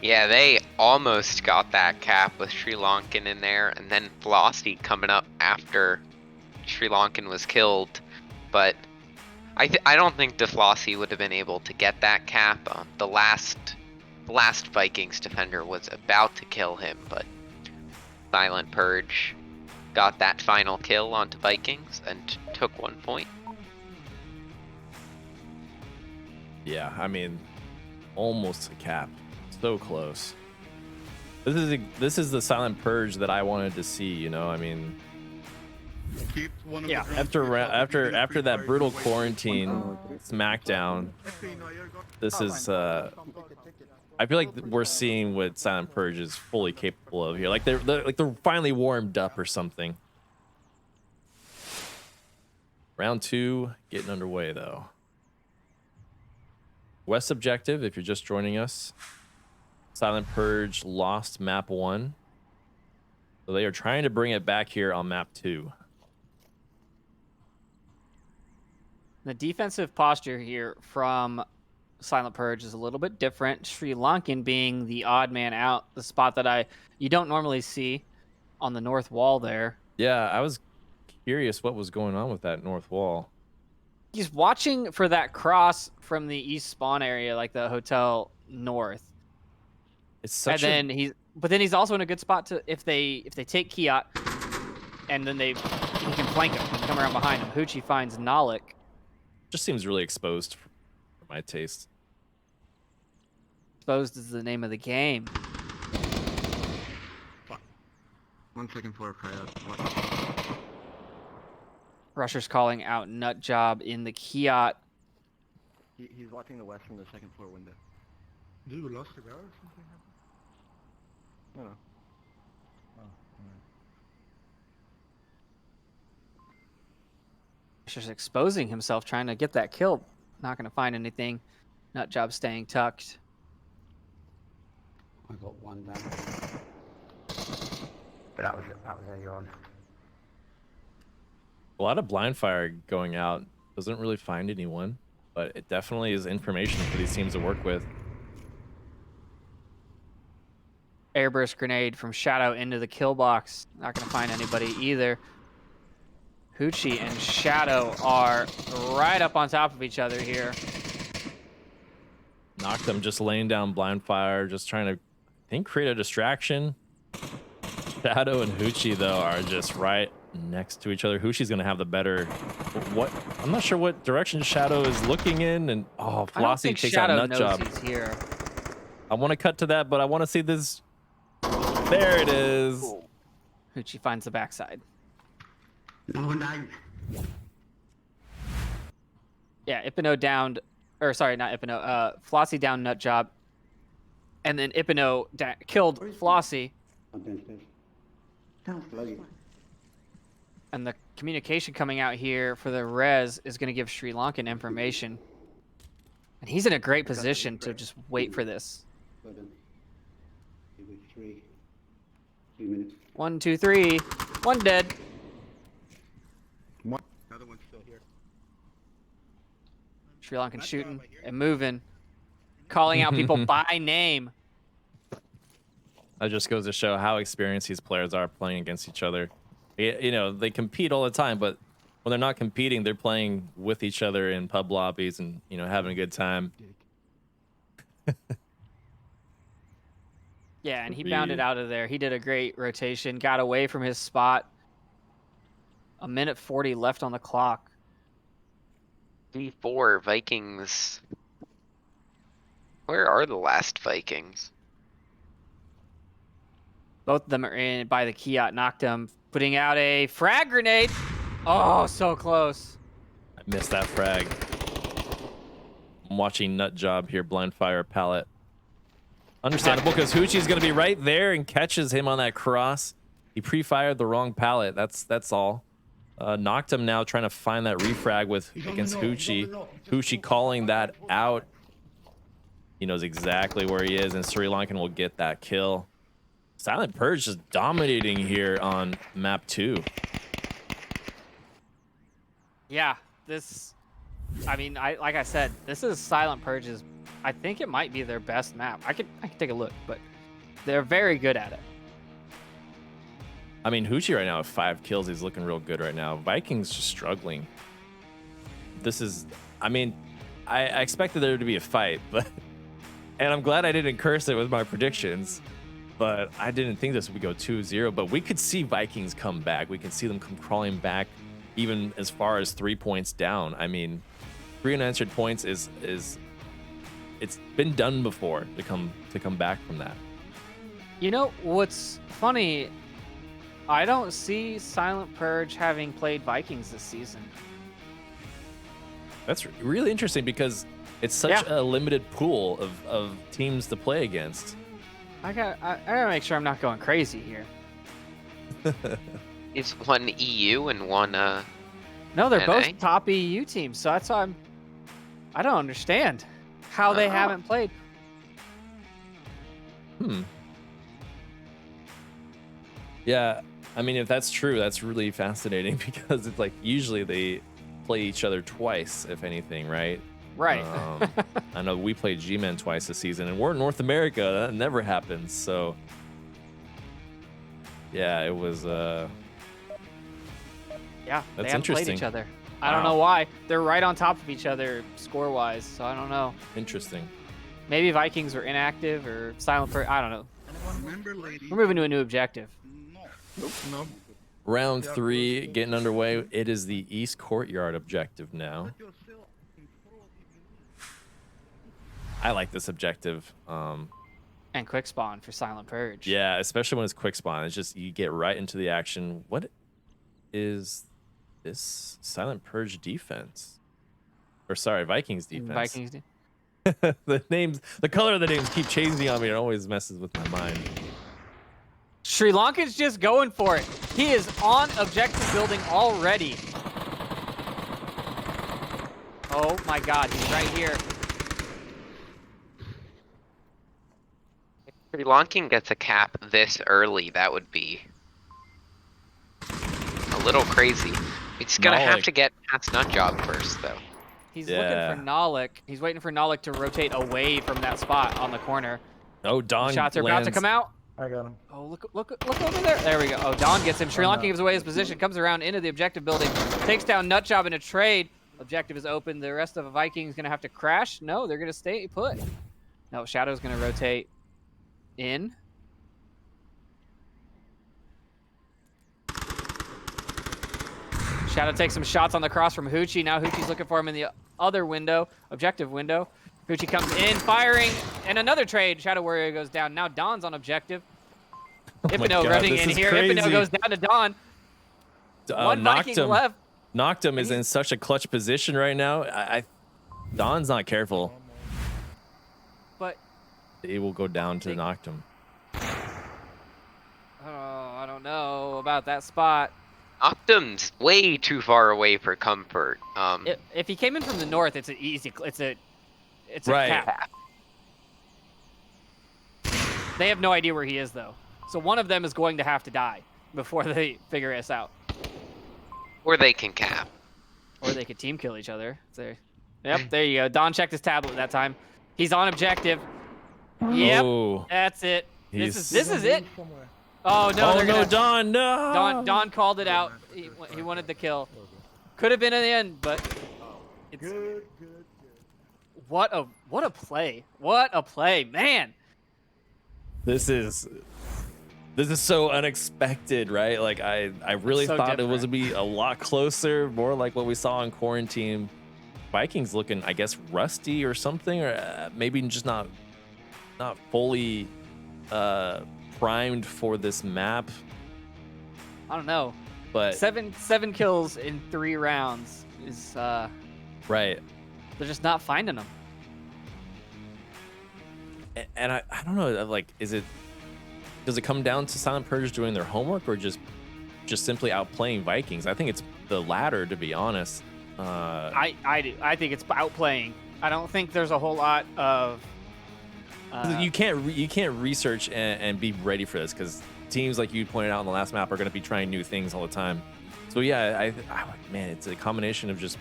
Yeah, they almost got that cap with Sri Lankan in there, and then Flossie coming up after Sri Lankan was killed. But I don't think DeFlossie would have been able to get that cap. The last last Vikings defender was about to kill him, but Silent Purge got that final kill onto Vikings and took 1 point. Yeah, I mean, almost a cap. So close. This is the Silent Purge that I wanted to see, you know? I mean, Keep one of Yeah. the drums after that brutal quarantine smackdown, this is I feel like we're seeing what Silent Purge is fully capable of here. Like they're finally warmed up or something. Round 2 getting underway though. West objective, if you're just joining us. Silent Purge lost map 1. So they are trying to bring it back here on map 2. The defensive posture here from Silent Purge is a little bit different. Sri Lankan being the odd man out, the spot that you don't normally see on the north wall there. Yeah, I was curious what was going on with that north wall. He's watching for that cross from the east spawn area, like the hotel north. It's such And then he's also in a good spot to if they take Kiat, and then he can flank him and come around behind him. Hoochie finds Nalik. just seems really exposed for my taste. Exposed is the name of the game. 1 second for a crowd. Rusher's calling out nut job in the Kiat. He's watching the west from the second floor window. Do you lost the guy or something? No, no. Rusher's exposing himself, trying to get that kill. Not going to find anything. Nut job staying tucked. I got one down. But that was earlier on. A lot of blind fire going out. Doesn't really find anyone, but it definitely is information for these teams to work with. Airburst grenade from Shadow into the kill box. Not going to find anybody either. Hoochie and Shadow are right up on top of each other here. Knock them just laying down blind fire, just trying to, I think, create a distraction. Shadow and Hoochie, though, are just right next to each other. Hoochie's going to have the better... What? I'm not sure what direction Shadow is looking in, and oh, I don't Flossie think takes Shadow out knows Nutjob. he's here. I want to cut to that, but I want to see this. There it is. Hoochie finds the backside. No one died. Yeah, Ipino downed, or sorry, not Ipino. Flossie downed Nutjob, and then Ipino killed Flossie. I'm downstairs. Downstairs. And the communication coming out here for the res is going to give Sri Lankan information. And he's in a great position to just wait for this. Well done. 3 minutes. 1, 2, 3. One dead. Another one's still here. Sri Lankan shooting and moving. Calling out people by name. That just goes to show how experienced these players are playing against each other. You know, they compete all the time, but when they're not competing, they're playing with each other in pub lobbies and, you know, having a good time. Yeah, and he bounded out of there. He did a great rotation, got away from his spot. 1:40 left on the clock. D4 Vikings. Where are the last Vikings? Both of them are in by the Kiat. Knocked him, putting out a frag grenade. Oh, so close. I missed that frag. I'm watching Nutjob here, blind fire pallet. Understandable, because Hoochie's going to be right there and catches him on that cross. He pre-fired the wrong pallet. That's all. Knocked him now, trying to find that refrag against Hoochie. Hoochie calling that out. He knows exactly where he is, and Sri Lankan will get that kill. Silent Purge just dominating here on map 2. Yeah, this. I mean, like I said, this is Silent Purge's. I think it might be their best map. I could take a look, but they're very good at it. I mean, Hoochie right now with 5 kills, he's looking real good right now. Vikings just struggling. This is, I mean, I expected there to be a fight, but And I'm glad I didn't curse it with my predictions, but I didn't think this would go 2-0. But we could see Vikings come back. We can see them come crawling back, even as far as 3 points down. I mean, 3 unanswered points is it's been done before to come back from that. You know what's funny? I don't see Silent Purge having played Vikings this season. That's really interesting because it's such a limited pool of teams to play against. I gotta make sure I'm not going crazy here. Is one EU and one No, they're NA? both top EU teams, so that's why I don't understand how they haven't played. Yeah, I mean, if that's true, that's really fascinating because it's like usually they play each other twice, if anything, right? Right. I know we played G-Men twice this season, and we're in North America. That never happens. So, yeah, it was. Yeah, they That's haven't played interesting. each other. I don't know why. They're right on top of each other score-wise, so I don't know. Interesting. Maybe Vikings were inactive or Silent Purge. I don't know. Remember, lady? We're moving to a new objective. No. No. Round 3 getting underway. It is the East Courtyard objective now. But you're still in front of I like this objective. And quick spawn for Silent Purge. Yeah, especially when it's quick spawn. It's just you get right into the action. What is this Silent Purge defense? Or sorry, Vikings defense. Vikings. The names, the color of the names keep changing on me. It always messes with my mind. Sri Lanka's just going for it. He is on objective building already. Oh my god, he's right here. If Sri Lankan gets a cap this early, that would be a little crazy. He's gonna have to get past Nutjob first, though. He's Yeah. looking for Nalik. He's waiting for Nalik to rotate away from that spot on the corner. Oh, Don Shots are about to come out. I got him. Oh, look over there. There we go. Oh, Don gets him. Sri Lanka gives away his position, comes around into the objective building, takes down Nutjob in a trade. Objective is open. The rest of the Vikings going to have to crash. No, they're going to stay put. No, Shadow's going to rotate in. Shadow takes some shots on the cross from Hoochie. Now Hoochie's looking for him in the other window, objective window. Hoochie comes in, firing, and another trade. Shadow Warrior goes down. Now Don's on objective. Hypno God, running this in is here. crazy. Hypno goes down to Don. One Viking left. Noctum is in such a clutch position right now. Don's not careful. But It will go down to Noctum. oh, I don't know about that spot. Optum's way too far away for comfort. If he came in from the north, it's an easy. It's a Right. cap. They have no idea where he is though, so one of them is going to have to die before they figure this out. Or they can cap. Or they could team kill each other. So, yep, there you go. Don checked his tablet that time. He's on objective. Yep, Oh, that's it. This he's- is it. Oh no, oh they're no, gonna. Don, no. Don called it out. He wanted the kill. Could have been in the end, but it's Good. what a play. What a play, man. This is so unexpected, right? Like I really So thought it was different. gonna be a lot closer, more like what we saw in quarantine. Vikings looking, I guess, rusty or something, or maybe just not fully primed for this map. I don't know. But Seven kills in 3 rounds is right, they're just not finding them. and I don't know, like, does it come down to Silent Purge doing their homework or just simply outplaying Vikings? I think it's the latter, to be honest. I do. I think it's outplaying. I don't think there's a whole lot of. You can't research and be ready for this because teams, like you pointed out in the last map, are going to be trying new things all the time. So yeah, man, it's a combination of just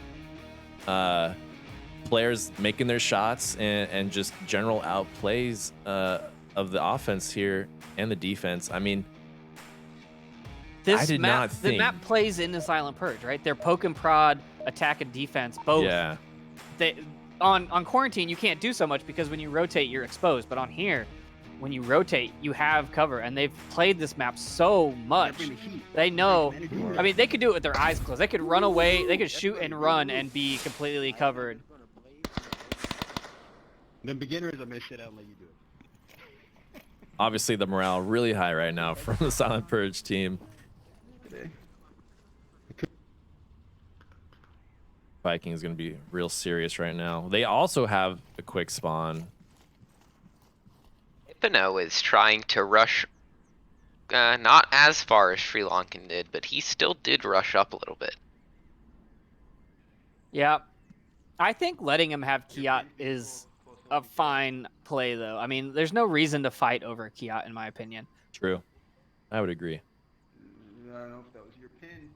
players making their shots and just general outplays of the offense here and the defense. I mean, This did map, not the think- map plays into Silent Purge, right? They're poke and prod, attack and defense, both. yeah, on quarantine, you can't do so much because when you rotate, you're exposed. But on here, when you rotate, you have cover, and they've played this map so much. They know. I mean, they could do it with their eyes closed. They could run away. They could shoot and run and be completely covered. The beginners are missing out. Let you do it. Obviously, the morale really high right now from the Silent Purge team. Vikings going to be real serious right now. They also have a quick spawn. Hypno is trying to rush, not as far as Sri Lankan did, but he still did rush up a little bit. Yeah. I think letting him have Kiat is a fine play, though. I mean, there's no reason to fight over Kiat, in my opinion. True. I would agree. I don't know if that was your pin.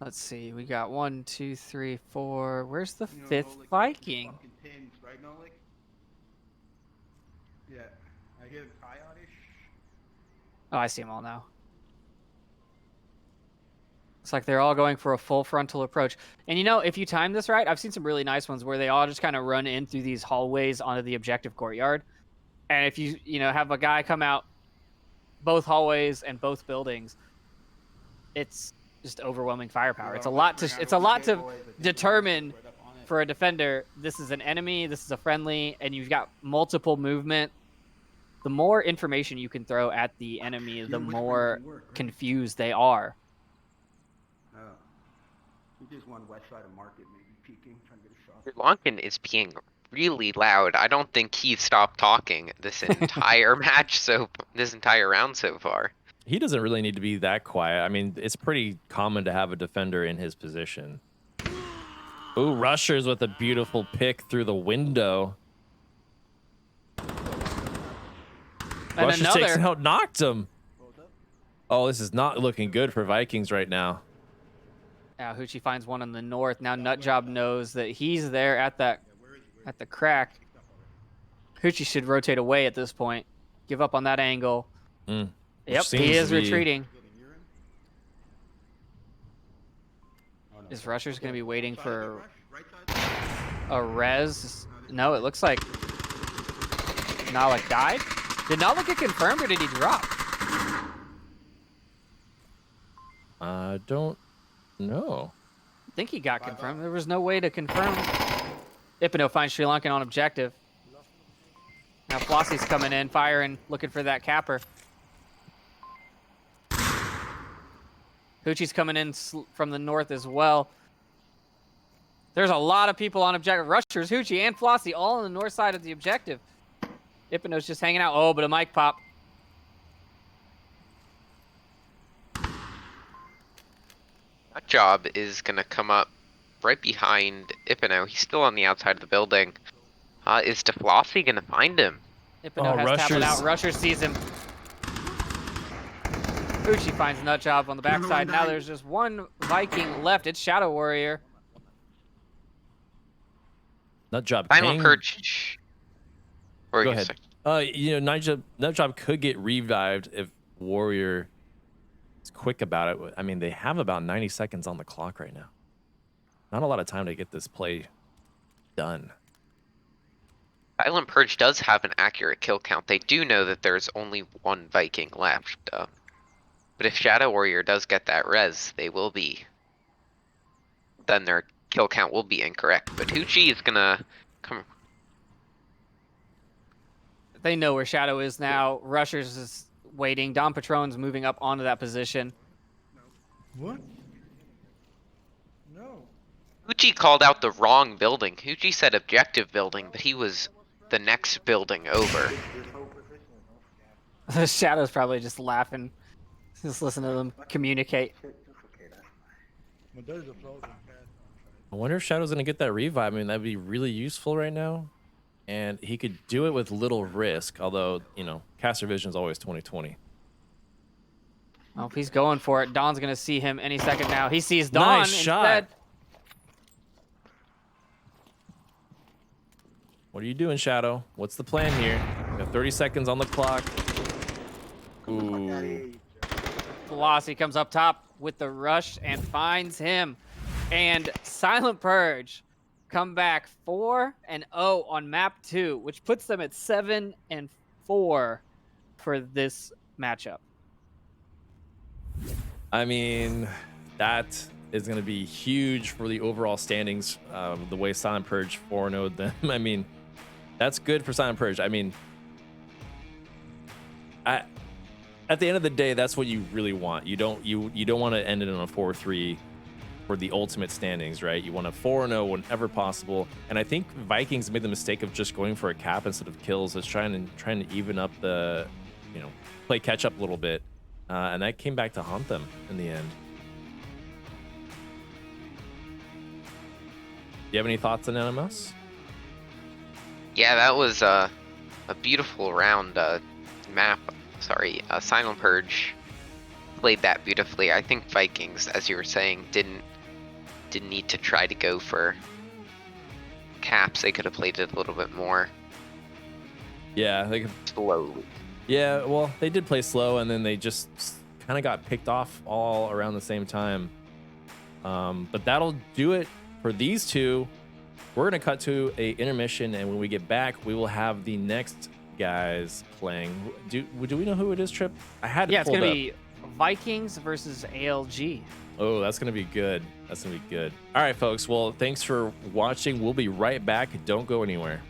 Let's see. We got 1, 2, 3, 4. Where's the You know, fifth like, Viking? fucking pins, right, Nolik? Yeah, I hear the coyote-ish. Oh, I see them all now. It's like they're all going for a full frontal approach. And you know, if you time this right, I've seen some really nice ones where they all just kind of run in through these hallways onto the objective courtyard. And if you have a guy come out both hallways and both buildings, it's just overwhelming firepower. It's a lot to determine for a defender. This is an enemy, this is a friendly, and you've got multiple movement. The more information you can throw at the enemy, the more confused they are. Oh. We just won west side of market, maybe peeking, trying to get a shot. Sri Lankan is being really loud. I don't think he stopped talking this entire this entire round so far. He doesn't really need to be that quiet. I mean, it's pretty common to have a defender in his position. Ooh, rushers with a beautiful pick through the window. And Rushers another. takes out, knocked him. Oh, this is not looking good for Vikings right now. Now Hoochie finds one in the north. Now Nutjob knows that he's there at the crack. Hoochie should rotate away at this point. Give up on that angle. Yep, he is retreating. Is Rushers going to be waiting for a res? No, it looks like Nalik died. Did Nalik get confirmed or did he drop? I don't know. I think he got confirmed. There was no way to confirm. Ipino finds Sri Lankan on objective. Now Flossie's coming in, firing, looking for that capper. Hoochie's coming in from the north as well. There's a lot of people on objective. Rushers, Hoochie, and Flossie all on the north side of the objective. Ipino's just hanging out. Oh, but a mic pop. That job is going to come up right behind Ipino. He's still on the outside of the building. Is DeFlossie going to find him? Ipino has tapped it out. Rusher sees him. Hoochie finds Nutjob on the backside. Now there's just one Viking left. It's Shadow Warrior. Nutjob Final King. Purge. Or Go ahead. Nutjob could get revived if Warrior is quick about it. I mean, they have about 90 seconds on the clock right now. Not a lot of time to get this play done. Silent Purge does have an accurate kill count. They do know that there's only one Viking left. But if Shadow Warrior does get that res, they will be. Then their kill count will be incorrect. But Hoochie is gonna come. They know where Shadow is now. Rushers is waiting. Dom Patron's moving up onto that position. What? No. Hoochie called out the wrong building. Hoochie said objective building, but he was the next building over. Shadow's probably just laughing. Just listen to them communicate. But there's a frozen cat. I wonder if Shadow's gonna get that revive. I mean, that'd be really useful right now. And he could do it with little risk, although, caster vision is always 20/20. Well, if he's going for it, Don's going to see him any second now. He sees Don Nice shot. instead. What are you doing, Shadow? What's the plan here? We got 30 seconds on the clock. Ooh. Velocity comes up top with the rush and finds him. And Silent Purge come back 4-0 on map 2, which puts them at 7-4 for this matchup. I mean, that is going to be huge for the overall standings. The way Silent Purge 4-0'd them. I mean, that's good for Silent Purge. I mean, at the end of the day, that's what you really want. You don't want to end it on a 4-3 for the ultimate standings, right? You want a 4-0 whenever possible. And I think Vikings made the mistake of just going for a cap instead of kills. It's trying to even up the, play catch up a little bit, and that came back to haunt them in the end. Do you have any thoughts on NMS? Yeah, that was a beautiful round map. Sorry, Silent Purge played that beautifully. I think Vikings, as you were saying, didn't need to try to go for caps. They could have played it a little bit more. Yeah, they could slowly. Yeah, well, they did play slow, and then they just kind of got picked off all around the same time. But that'll do it for these two. We're gonna cut to a intermission, and when we get back, we will have the next guys playing. Do we know who it is, Trip? I had it Yeah, it's pulled gonna up. be Vikings versus ALG. Oh, that's gonna be good. That's gonna be good. All right, folks. Well, thanks for watching. We'll be right back. Don't go anywhere.